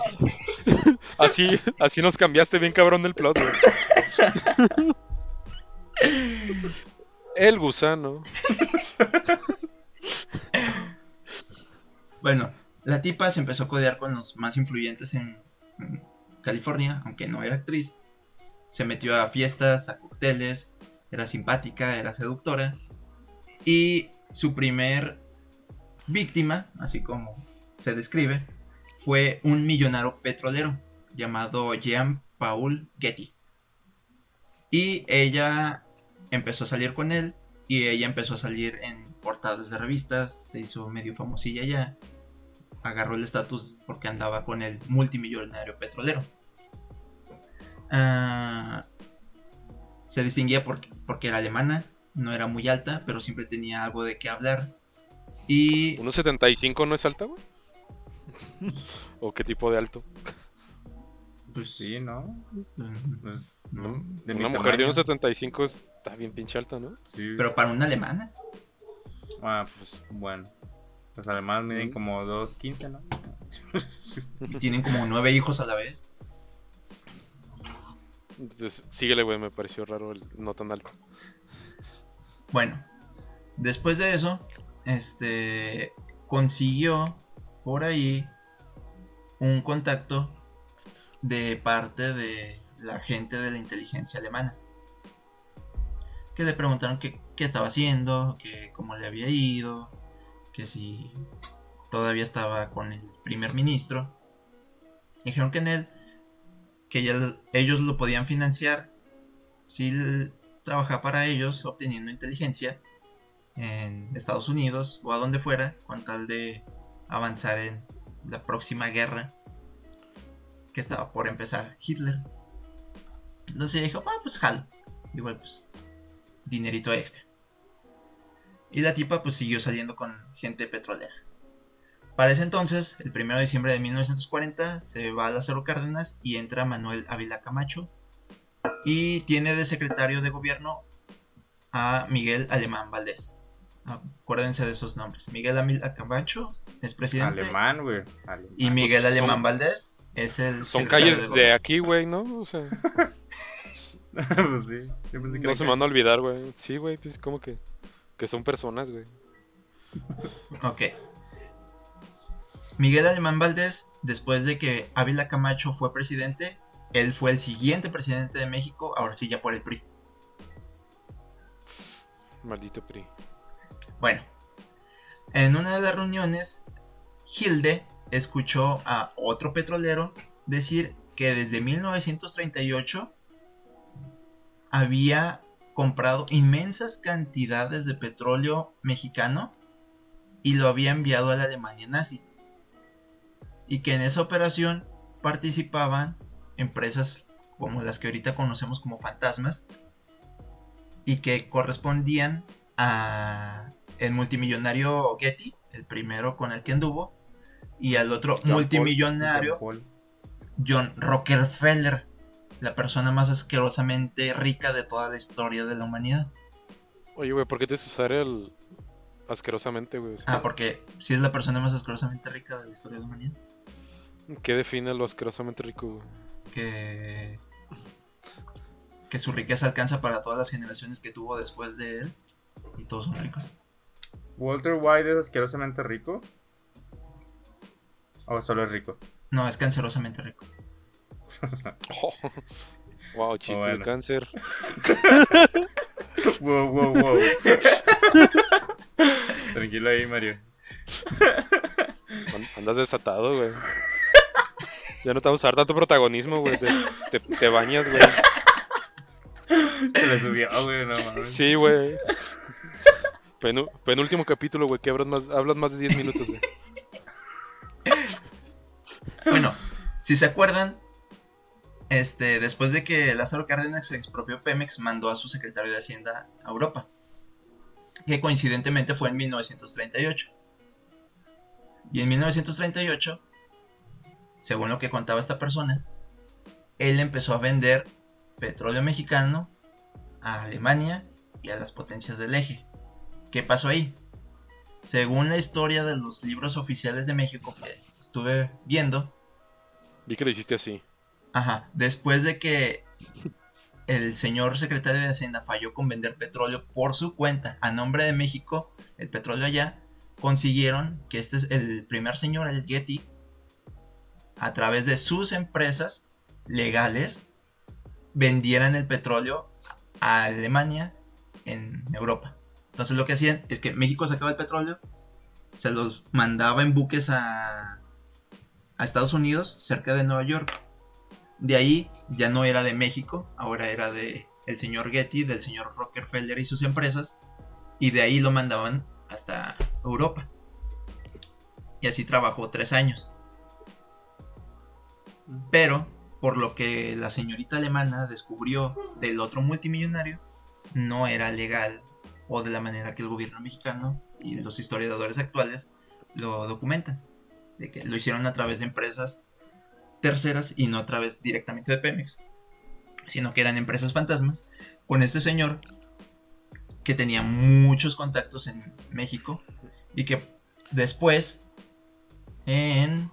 Así nos cambiaste bien cabrón el plot, güey. El gusano. Bueno, la tipa se empezó a codear con los más influyentes en California, aunque no era actriz. Se metió a fiestas, a cócteles, era simpática, era seductora. Y su primer víctima, así como se describe, fue un millonario petrolero llamado Jean-Paul Getty. Y ella empezó a salir con él y ella empezó a salir en portadas de revistas, se hizo medio famosilla ya, agarró el estatus porque andaba con el multimillonario petrolero. Se distinguía porque era alemana, no era muy alta, pero siempre tenía algo de qué hablar. Y 1.75 no es alta, güey. ¿O qué tipo de alto? Pues sí, ¿no? Pues, no, de mi Una mujer de tamaño. 1.75 está bien pinche alta, ¿no? Sí. pero para una alemana. Pues bueno. Los alemanes miden como 2.15, ¿no? Y tienen como 9 hijos a la vez. Entonces, síguele, güey, me pareció raro el no tan alto. Bueno, después de eso, consiguió por ahí un contacto de parte de la gente de la inteligencia alemana, que le preguntaron qué estaba haciendo, que cómo le había ido, que si todavía estaba con el primer ministro. Dijeron que ellos lo podían financiar si trabajaba para ellos, obteniendo inteligencia en Estados Unidos o a donde fuera, con tal de avanzar en la próxima guerra que estaba por empezar Hitler. Entonces dijo, pues jalo, igual pues dinerito extra. Y la tipa pues siguió saliendo con gente petrolera. Para ese entonces, el 1 de diciembre de 1940, se va a Lázaro Cárdenas y entra Manuel Ávila Camacho y tiene de secretario de gobierno a Miguel Alemán Valdés. Acuérdense de esos nombres. Miguel Ávila Camacho es presidente. Alemán, güey. Y Miguel Pues Alemán son- Valdés es el Son secretario calles de gobierno. aquí, güey, ¿no? O sea, Pues sí. Yo pensé que no era se me van a olvidar, güey. Sí, güey, pues como que son personas, güey. Ok. Miguel Alemán Valdés, después de que Ávila Camacho fue presidente, él fue el siguiente presidente de México, ahora sí ya por el PRI. Maldito PRI. Bueno, en una de las reuniones, Hilde escuchó a otro petrolero decir que desde 1938 había comprado inmensas cantidades de petróleo mexicano y lo había enviado a la Alemania nazi. Y que en esa operación participaban empresas como las que ahorita conocemos como fantasmas y que correspondían a el multimillonario Getty, el primero con el que anduvo, y al otro multimillonario John Rockefeller, la persona más asquerosamente rica de toda la historia de la humanidad. Oye, güey, ¿por qué te usar el asquerosamente, güey? O sea, Porque sí es la persona más asquerosamente rica de la historia de la humanidad. ¿qué define lo asquerosamente rico, güey? Que su riqueza alcanza para todas las generaciones que tuvo después de él y todos son ricos. ¿Walter White es asquerosamente rico? ¿O solo es rico? No, es cancerosamente rico. Oh, wow, chiste de Bueno. cáncer. Wow. Tranquilo ahí, Mario. Andas desatado, güey. Ya no te vamos a dar tanto protagonismo, güey. Te bañas, güey. Se le subió, güey, no mames. Sí, güey. Penúltimo capítulo, güey, que hablas más de 10 minutos, güey. Bueno, si se acuerdan, después de que Lázaro Cárdenas se expropió Pemex, mandó a su secretario de Hacienda a Europa, que coincidentemente fue en 1938. Y en 1938, según lo que contaba esta persona, él empezó a vender petróleo mexicano a Alemania y a las potencias del eje. ¿Qué pasó ahí? Según la historia de los libros oficiales de México que estuve viendo, Vi que lo hiciste así. después de que el señor secretario de Hacienda falló con vender petróleo por su cuenta a nombre de México, el petróleo allá, consiguieron que este es el primer señor, el Getty, a través de sus empresas legales, vendieran el petróleo a Alemania en Europa. Entonces lo que hacían es que México sacaba el petróleo, se los mandaba en buques a Estados Unidos, cerca de Nueva York. De ahí ya no era de México, ahora era de el señor Getty, del señor Rockefeller y sus empresas, y de ahí lo mandaban hasta Europa. Y así trabajó 3 años. Pero, por lo que la señorita alemana descubrió del otro multimillonario, no era legal, o de la manera que el gobierno mexicano y los historiadores actuales lo documentan, de que lo hicieron a través de empresas terceras y no a través directamente de Pemex, sino que eran empresas fantasmas con este señor que tenía muchos contactos en México y que después, en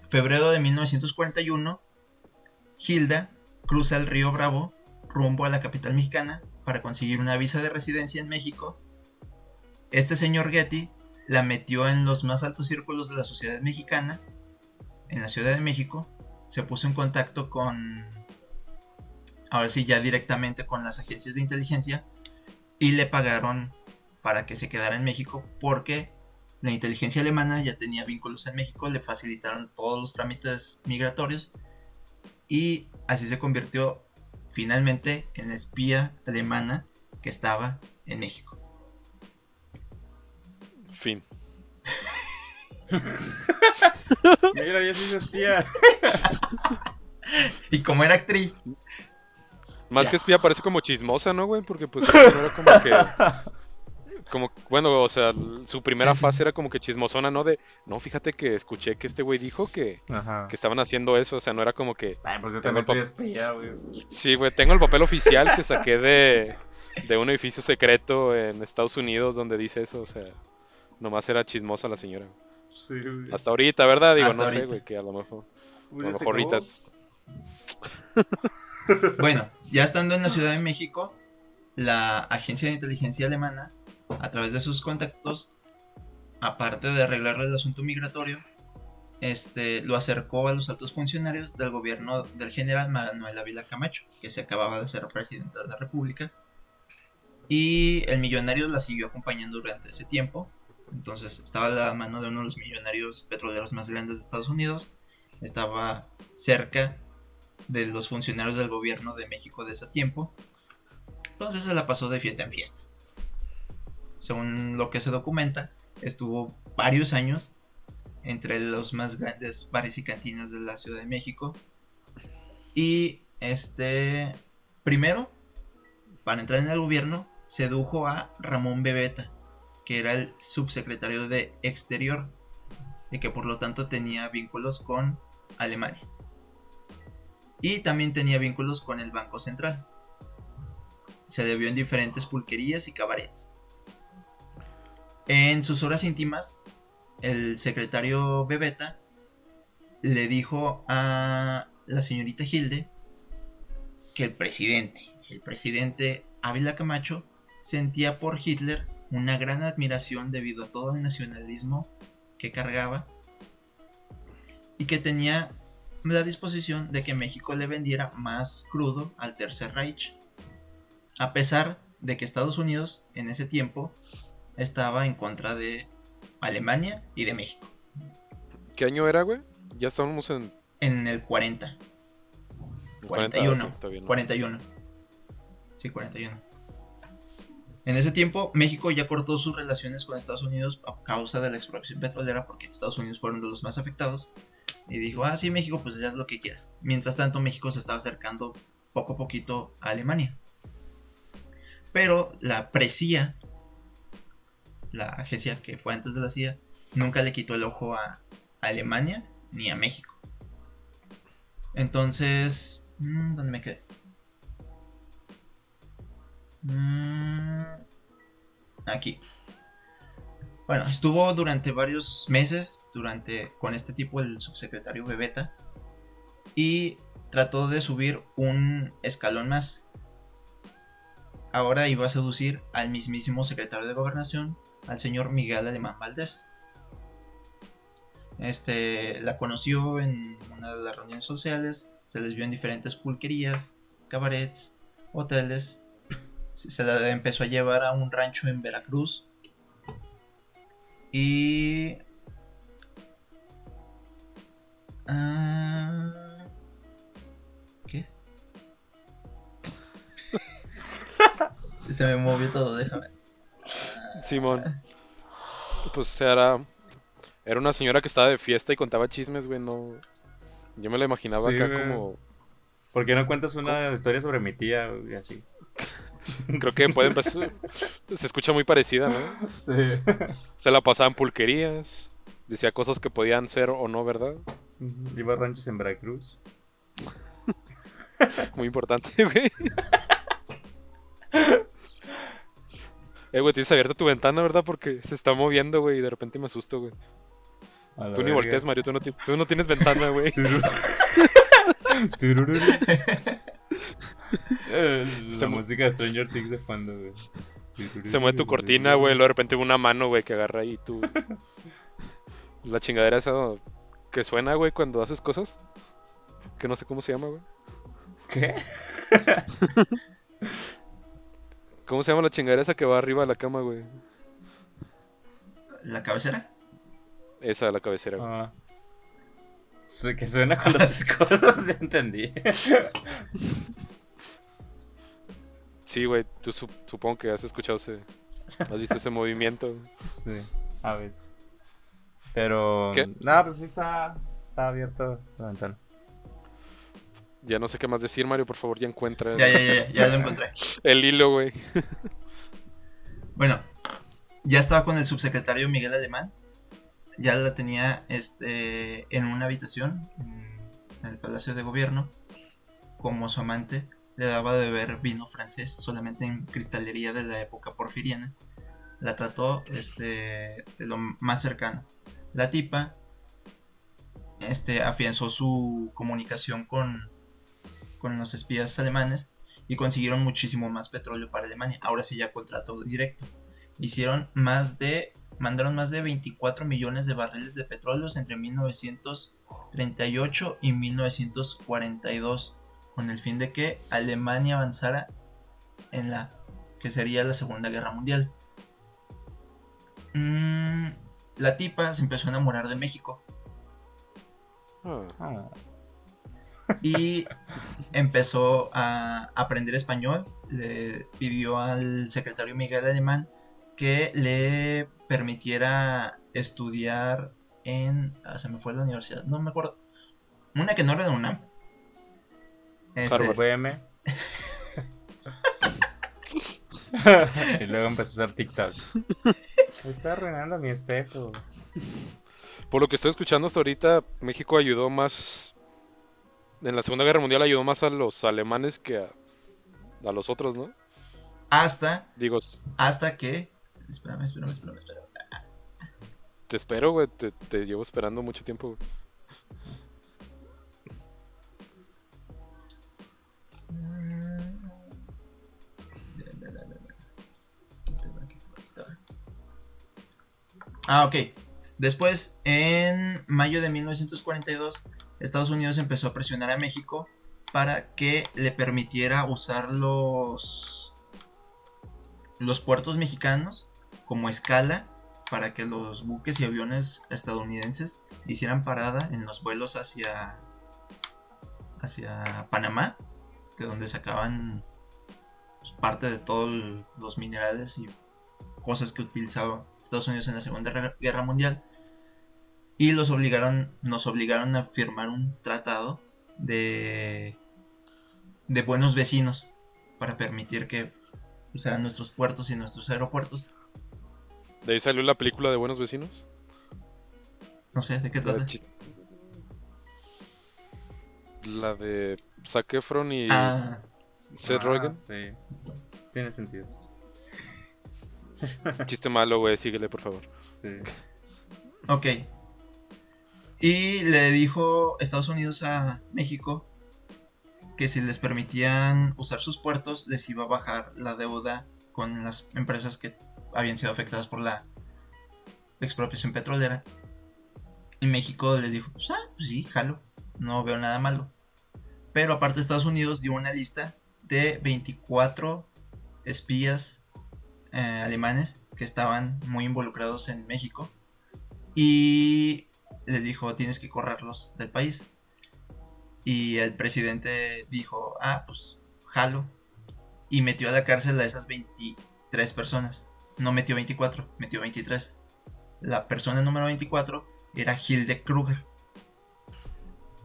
febrero de 1941, Hilda cruza el río Bravo rumbo a la capital mexicana para conseguir una visa de residencia en México. Este señor Getty la metió en los más altos círculos de la sociedad mexicana en la Ciudad de México, se puso en contacto con, ahora sí ya directamente con las agencias de inteligencia, y le pagaron para que se quedara en México porque la inteligencia alemana ya tenía vínculos en México, le facilitaron todos los trámites migratorios y así se convirtió finalmente en la espía alemana que estaba en México. Fin. Mira, yo sí soy espía. Y como era actriz, Más Ya. que espía parece como chismosa, ¿no, güey? Porque pues no era como que... bueno, o sea, su primera Sí, sí. fase era como que chismosona, ¿no? No, fíjate que escuché que este güey dijo que Ajá. estaban haciendo eso, o sea, no era como que... Ay, pues yo Tengo también soy el espía, güey. Sí, güey, tengo el papel oficial que saqué de un edificio secreto en Estados Unidos donde dice eso, o sea, nomás era chismosa la señora. Sí, güey. Hasta ahorita, ¿verdad? Digo, Hasta no sé, ahorita. güey, que a lo mejor Uy, ya se ahorita acabó. es... bueno, ya estando en la Ciudad de México, la agencia de inteligencia alemana, a través de sus contactos, aparte de arreglarle el asunto migratorio, lo acercó a los altos funcionarios del gobierno del general Manuel Ávila Camacho, que se acababa de ser presidente de la República, y el millonario la siguió acompañando durante ese tiempo. Entonces estaba a la mano de uno de los millonarios petroleros más grandes de Estados Unidos, estaba cerca de los funcionarios del gobierno de México de ese tiempo, entonces se la pasó de fiesta en fiesta. Según lo que se documenta, estuvo varios años entre los más grandes bares y cantinas de la Ciudad de México. Y primero, para entrar en el gobierno, sedujo a Ramón Bebeta, que era el subsecretario de Exterior y que por lo tanto tenía vínculos con Alemania. Y también tenía vínculos con el Banco Central. Se le vio en diferentes pulquerías y cabarets. En sus horas íntimas, el secretario Bebeta le dijo a la señorita Hilde que el presidente Ávila Camacho, sentía por Hitler una gran admiración debido a todo el nacionalismo que cargaba y que tenía la disposición de que México le vendiera más crudo al Tercer Reich, a pesar de que Estados Unidos en ese tiempo estaba en contra de Alemania y de México. ¿Qué año era, güey? Ya estábamos En el 40. 41. ok, está bien, ¿no? 41. Sí, 41. En ese tiempo, México ya cortó sus relaciones con Estados Unidos a causa de la exploración petrolera, porque Estados Unidos fueron de los más afectados. Y dijo, sí, México, pues ya es lo que quieras. Mientras tanto, México se estaba acercando poco a poquito a Alemania. Pero la CIA, la agencia que fue antes de la CIA, nunca le quitó el ojo a Alemania ni a México. Entonces, ¿dónde me quedé? Aquí. Bueno, estuvo durante varios meses con este tipo, el subsecretario Bebeta, y trató de subir un escalón más. Ahora iba a seducir al mismísimo secretario de Gobernación, al señor Miguel Alemán Valdés. La conoció en una de las reuniones sociales, se les vio en diferentes pulquerías, cabarets, hoteles, se la empezó a llevar a un rancho en Veracruz y... ¿Qué? Se me movió todo, déjame. Simón. Pues era una señora que estaba de fiesta y contaba chismes, güey, no... Yo me la imaginaba Sí, acá güey. como... ¿Por qué no cuentas una historia sobre mi tía y así? Creo que puede empezar... Se escucha muy parecida, ¿no? Sí. Se la pasaba en pulquerías, decía cosas que podían ser o no, ¿verdad? Iba a ranchos en Veracruz. Muy importante, güey. Güey, tienes abierta tu ventana, ¿verdad? Porque se está moviendo, güey, y de repente me asusto, güey. A la Tú ni verga. voltees, Mario, tú no tienes ventana, güey. Tururú. Se La mu- música de Stranger Things de fondo, güey. Se mueve tu cortina, güey, luego de repente una mano, güey, que agarra ahí tu... La chingadera esa que suena, güey, cuando haces cosas. Que no sé cómo se llama, güey. ¿Qué? ¿Cómo se llama la chingadera esa que va arriba de la cama, güey? ¿La cabecera? Esa de la cabecera, güey. Ah. Que suena cuando haces cosas, ya entendí. Sí, güey, tú supongo que has escuchado has visto ese movimiento. Sí, a ver. Pero... ¿Qué? No, pues sí está abierta la ventana. Ya no sé qué más decir, Mario, por favor, ya encuentra Ya lo encontré. el hilo, güey. Bueno, ya estaba con el subsecretario Miguel Alemán. Ya la tenía en una habitación en el Palacio de Gobierno. Como su amante, le daba de beber vino francés solamente en cristalería de la época porfiriana. La trató de lo más cercano. La tipa afianzó su comunicación con los espías alemanes y consiguieron muchísimo más petróleo para Alemania. Ahora sí ya contrato directo. Mandaron más de 24 millones de barriles de petróleo entre 1938 y 1942, con el fin de que Alemania avanzara en la que sería la Segunda Guerra Mundial. La tipa se empezó a enamorar de México Ah. y empezó a aprender español. Le pidió al secretario Miguel Alemán que le permitiera estudiar en... se me fue la universidad, no me acuerdo. Una que no era de UNAM. Harvard. VM. Y luego empecé a hacer TikToks. Me está arruinando mi espejo. Por lo que estoy escuchando hasta ahorita, México ayudó más... En la Segunda Guerra Mundial ayudó más a los alemanes que a los otros, ¿no? Hasta que... Espérame. Te espero, güey. Te llevo esperando mucho tiempo, güey. Ok. Después, en mayo de 1942, Estados Unidos empezó a presionar a México para que le permitiera usar los puertos mexicanos como escala para que los buques y aviones estadounidenses hicieran parada en los vuelos hacia Panamá, de donde sacaban parte de todos los minerales y cosas que utilizaba Estados Unidos en la Segunda Guerra Mundial, y nos obligaron a firmar un tratado de buenos vecinos para permitir que usaran nuestros puertos y nuestros aeropuertos. De ahí salió la película de Buenos Vecinos. No sé, ¿de qué La trata? de, la de Zac Efron y Seth Rogen. Sí. Tiene sentido. Chiste malo, güey. Síguele, por favor. Sí. Ok. Y le dijo Estados Unidos a México que si les permitían usar sus puertos, les iba a bajar la deuda con las empresas que habían sido afectadas por la expropiación petrolera. Y México les dijo, pues sí, jalo, no veo nada malo. Pero aparte Estados Unidos dio una lista de 24 espías alemanes que estaban muy involucrados en México. Y les dijo, tienes que correrlos del país. Y el presidente dijo, pues jalo. Y metió a la cárcel a esas 23 personas. No metió 24, metió 23. La persona número 24 era Hilde Kruger,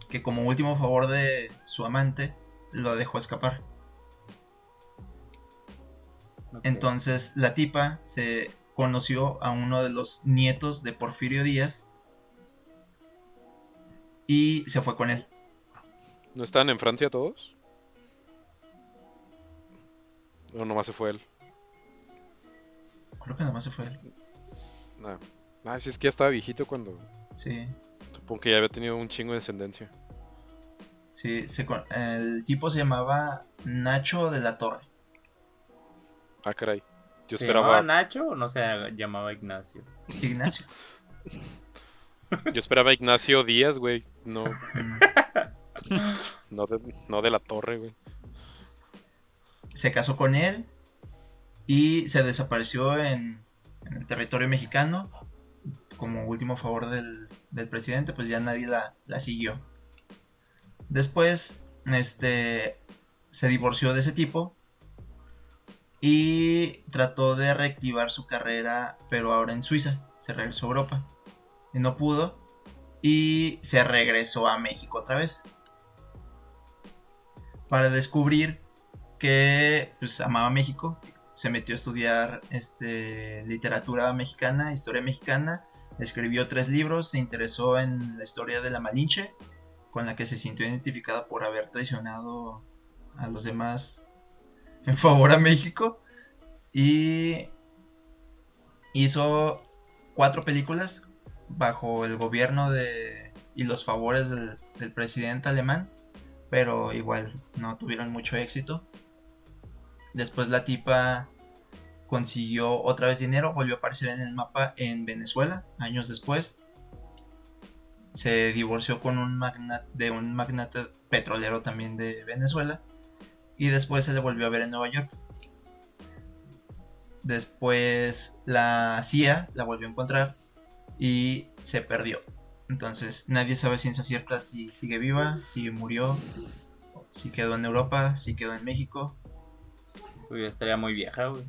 que como último favor de su amante lo dejó escapar. Ok. Entonces la tipa se conoció a uno de los nietos de Porfirio Díaz y se fue con él. ¿No estaban en Francia todos? ¿O nomás se fue él? Creo que nomás se fue él. Nah. Sí, es que ya estaba viejito cuando... Sí, Supongo que ya había tenido un chingo de descendencia. sí. El tipo se llamaba Nacho de la Torre. Ah, caray. Yo ¿Se llamaba esperaba, Nacho o no se llamaba Ignacio? Ignacio. yo esperaba Ignacio Díaz, güey. No, Mm. no de la Torre, güey. Se casó con él y se desapareció en el territorio mexicano. Como último favor del presidente, pues ya nadie la siguió. Después, se divorció de ese tipo y trató de reactivar su carrera, pero ahora en Suiza. Se regresó a Europa y no pudo, y se regresó a México otra vez para descubrir que pues amaba México. Se metió a estudiar literatura mexicana, historia mexicana. Escribió 3 libros, se interesó en la historia de la Malinche, con la que se sintió identificada por haber traicionado a los demás en favor a México. Y hizo 4 películas bajo el gobierno y los favores del presidente alemán, pero igual no tuvieron mucho éxito. Después la tipa consiguió otra vez dinero, volvió a aparecer en el mapa en Venezuela, años después. Se divorció con un magnate petrolero también de Venezuela. Y después se le volvió a ver en Nueva York. Después la CIA la volvió a encontrar y se perdió. Entonces nadie sabe ciencia cierta si sigue viva, si murió, si quedó en Europa, si quedó en México. Uy, estaría muy vieja, güey.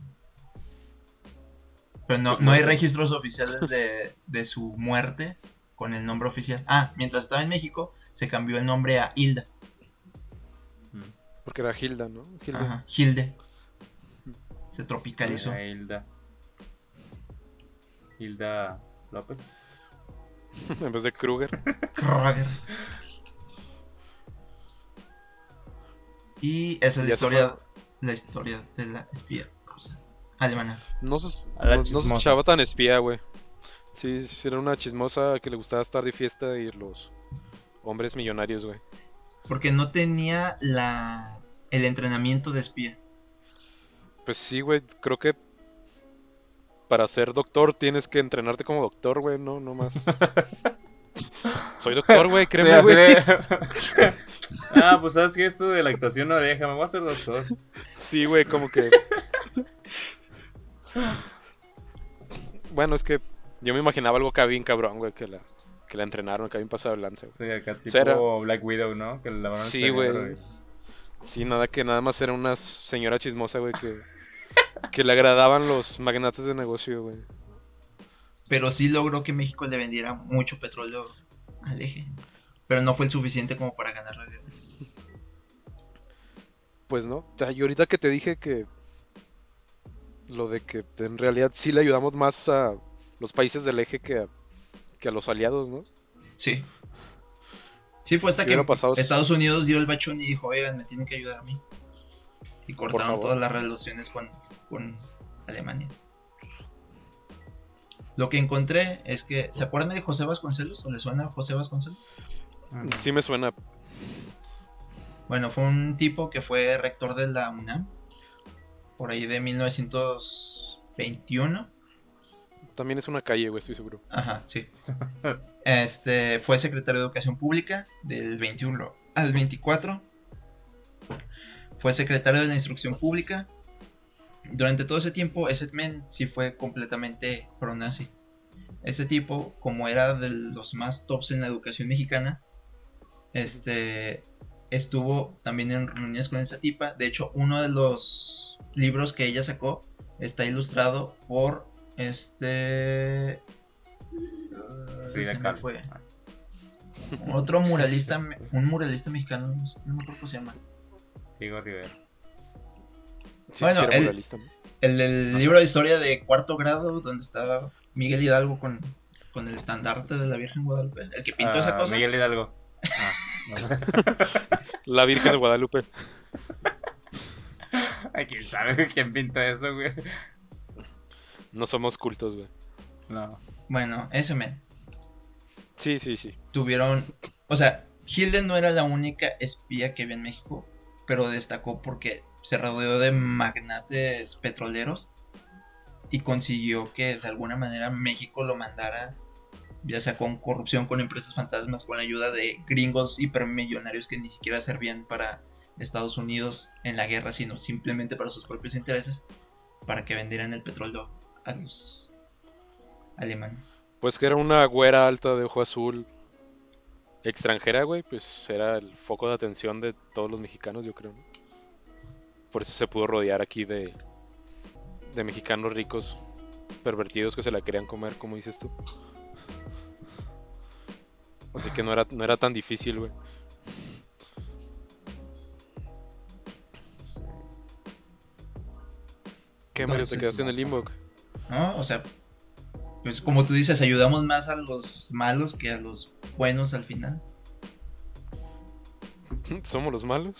Pero no hay registros oficiales de su muerte con el nombre oficial. Mientras estaba en México, se cambió el nombre a Hilda. Porque era Hilda, ¿no? Hilda. Ajá, Hilde. Se tropicalizó. Hilda López. En vez de Kruger. Kruger. Y esa es Ya la historia de la espía rusa alemana. No se A la no chismosa. escuchaba tan espía, güey. Sí, era una chismosa que le gustaba estar de fiesta y los hombres millonarios, güey. Porque no tenía el entrenamiento de espía. Pues sí, güey, creo que para ser doctor tienes que entrenarte como doctor, güey, no más. Soy doctor, güey, créeme, Sí, güey. así de- pues sabes que esto de lactación no deja, me voy a hacer doctor. Sí, güey, como que... Bueno, es que yo me imaginaba algo acá bien cabrón, güey, que la entrenaron, acá bien pasado de lanza, güey. Sí, acá tipo Será. Black Widow, ¿no? Que la van a Sí, enseñar, güey. Sí, nada más era una señora chismosa, güey, que le agradaban los magnates de negocio, güey. Pero sí logró que México le vendiera mucho petróleo al eje. Pero no fue el suficiente como para ganar la guerra. Pues no, y ahorita que te dije que lo de que en realidad sí le ayudamos más a los países del eje que a los aliados, ¿no? Sí. Sí, fue hasta ¿Qué que hubiera pasado si- Estados Unidos dio el bachón y dijo, oigan, me tienen que ayudar a mí. Y Por cortaron favor. todas las relaciones con Alemania. Lo que encontré es que, ¿se acuerdan de José Vasconcelos? ¿O le suena a José Vasconcelos? Sí me suena. Bueno, fue un tipo que fue rector de la UNAM por ahí de 1921. También es una calle, güey, estoy seguro. Ajá, sí. Fue secretario de Educación Pública del 21 al 24. Fue secretario de la Instrucción Pública. Durante todo ese tiempo, ese men sí fue completamente pro-nazi. Ese tipo, como era de los más tops en la educación mexicana, estuvo también en reuniones con esa tipa. De hecho, uno de los libros que ella sacó está ilustrado por Frida se me Kahlo. fue. Otro muralista, un muralista mexicano, no me acuerdo cómo se llama. Diego Rivera. Sí, Bueno, sí era él- muralista, ¿no? El libro de historia de cuarto grado, donde está Miguel Hidalgo con el estandarte de la Virgen Guadalupe. El que pintó esa cosa. Miguel Hidalgo. Ah, no. La Virgen de Guadalupe. Ay, quién sabe quién pintó eso, güey. No somos cultos, güey. No. Bueno, ese men. Sí. Tuvieron. O sea, Hitler no era la única espía que había en México, pero destacó porque se rodeó de magnates petroleros y consiguió que de alguna manera México lo mandara, ya sea con corrupción, con empresas fantasmas, con la ayuda de gringos hipermillonarios que ni siquiera servían para Estados Unidos en la guerra, sino simplemente para sus propios intereses, para que vendieran el petróleo a los alemanes. Pues que era una güera alta de ojo azul extranjera, güey, pues era el foco de atención de todos los mexicanos, yo creo, ¿no? Por eso se pudo rodear aquí de mexicanos ricos, pervertidos que se la querían comer, como dices tú. Así que no era tan difícil, güey. ¿Qué, Mario? ¿Te Entonces, quedaste en el limbo? ¿No? O sea, pues como tú dices, ayudamos más a los malos que a los buenos al final. ¿Somos los malos?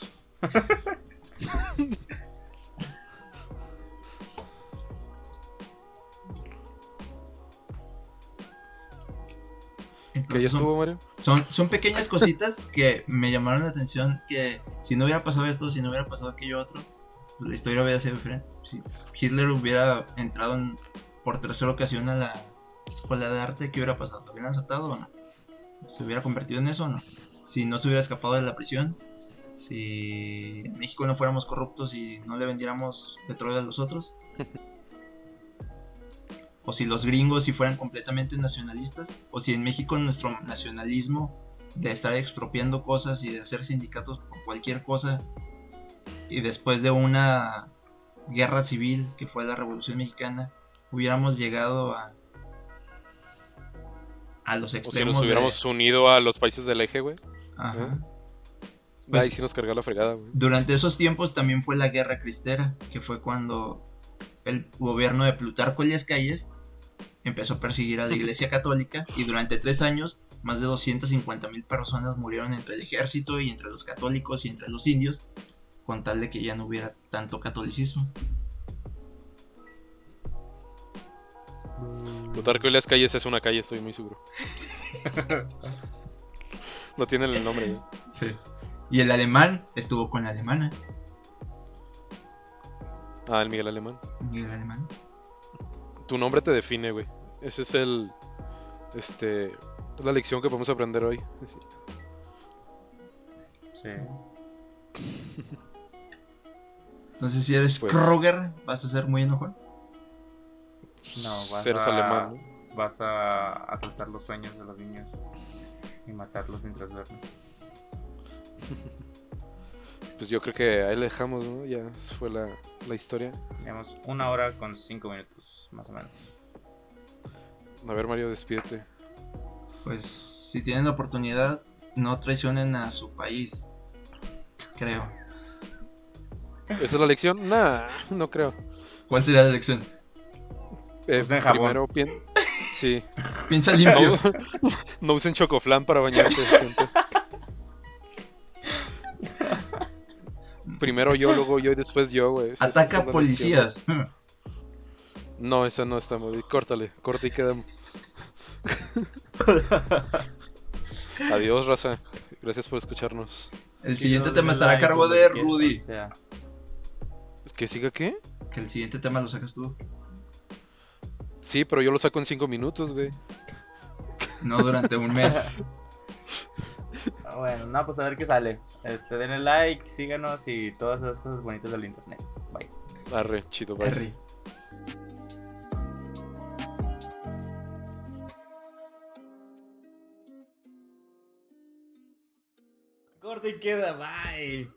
¿Que Entonces, ya estuvo, Mario? son pequeñas cositas que me llamaron la atención, que si no hubiera pasado esto, si no hubiera pasado aquello otro, pues la historia hubiera sido diferente. Si Hitler hubiera entrado por tercera ocasión a la escuela de arte, ¿qué hubiera pasado? ¿Lo hubieran aceptado o no? ¿Se hubiera convertido en eso o no? Si no se hubiera escapado de la prisión, si en México no fuéramos corruptos y no le vendiéramos petróleo a los otros, o si los gringos si fueran completamente nacionalistas, o si en México nuestro nacionalismo de estar expropiando cosas y de hacer sindicatos por cualquier cosa, y después de una guerra civil que fue la Revolución Mexicana, hubiéramos llegado a los O si extremos nos hubiéramos unido a los países del eje, güey. Ajá. Ahí Pues, sí nos cargó la fregada, güey. durante esos tiempos también fue la Guerra Cristera, que fue cuando el gobierno de Plutarco Elías Calles empezó a perseguir a la Iglesia Católica, y durante 3 años más de 250,000 personas murieron entre el ejército y entre los católicos y entre los indios, con tal de que ya no hubiera tanto catolicismo. Plutarco y las calles es una calle, estoy muy seguro. No tienen el nombre, güey. Sí. Y el alemán estuvo con la alemana. Ah, el Miguel Alemán. Miguel Alemán. Tu nombre te define, güey. Ese es la lección que podemos aprender hoy. Sí. Entonces, si eres Pues- Kroger, vas a ser muy enojón. No, vas Eres a, alemán, ¿no? vas a asaltar los sueños de los niños y matarlos mientras duermen. Pues yo creo que ahí le dejamos, ¿no? Ya fue la historia. Llevamos 1 hora con 5 minutos, más o menos. A ver, Mario, despídete. Pues si tienen la oportunidad, no traicionen a su país. Creo. ¿Esa es la lección? Nah, no creo. ¿Cuál sería la elección? Usen jabón. Primero, sí. Piensa limpio. No usen chocoflán para bañarse, gente. Primero yo, luego yo y después yo, güey. Esa es Ataca la lección, policías. güey. No, esa no está muy... Córtale, corta y queda... Adiós, raza. Gracias por escucharnos. El siguiente tema estará a cargo de Rudy. O sea, ¿Que siga qué? Que el siguiente tema lo sacas tú. Sí, pero yo lo saco en 5 minutos, güey. No durante un mes. Bueno, no, pues a ver qué sale. Denle like, síganos y todas esas cosas bonitas del internet. Bye. Arre, chido, bye. Harry. Corte y queda, bye.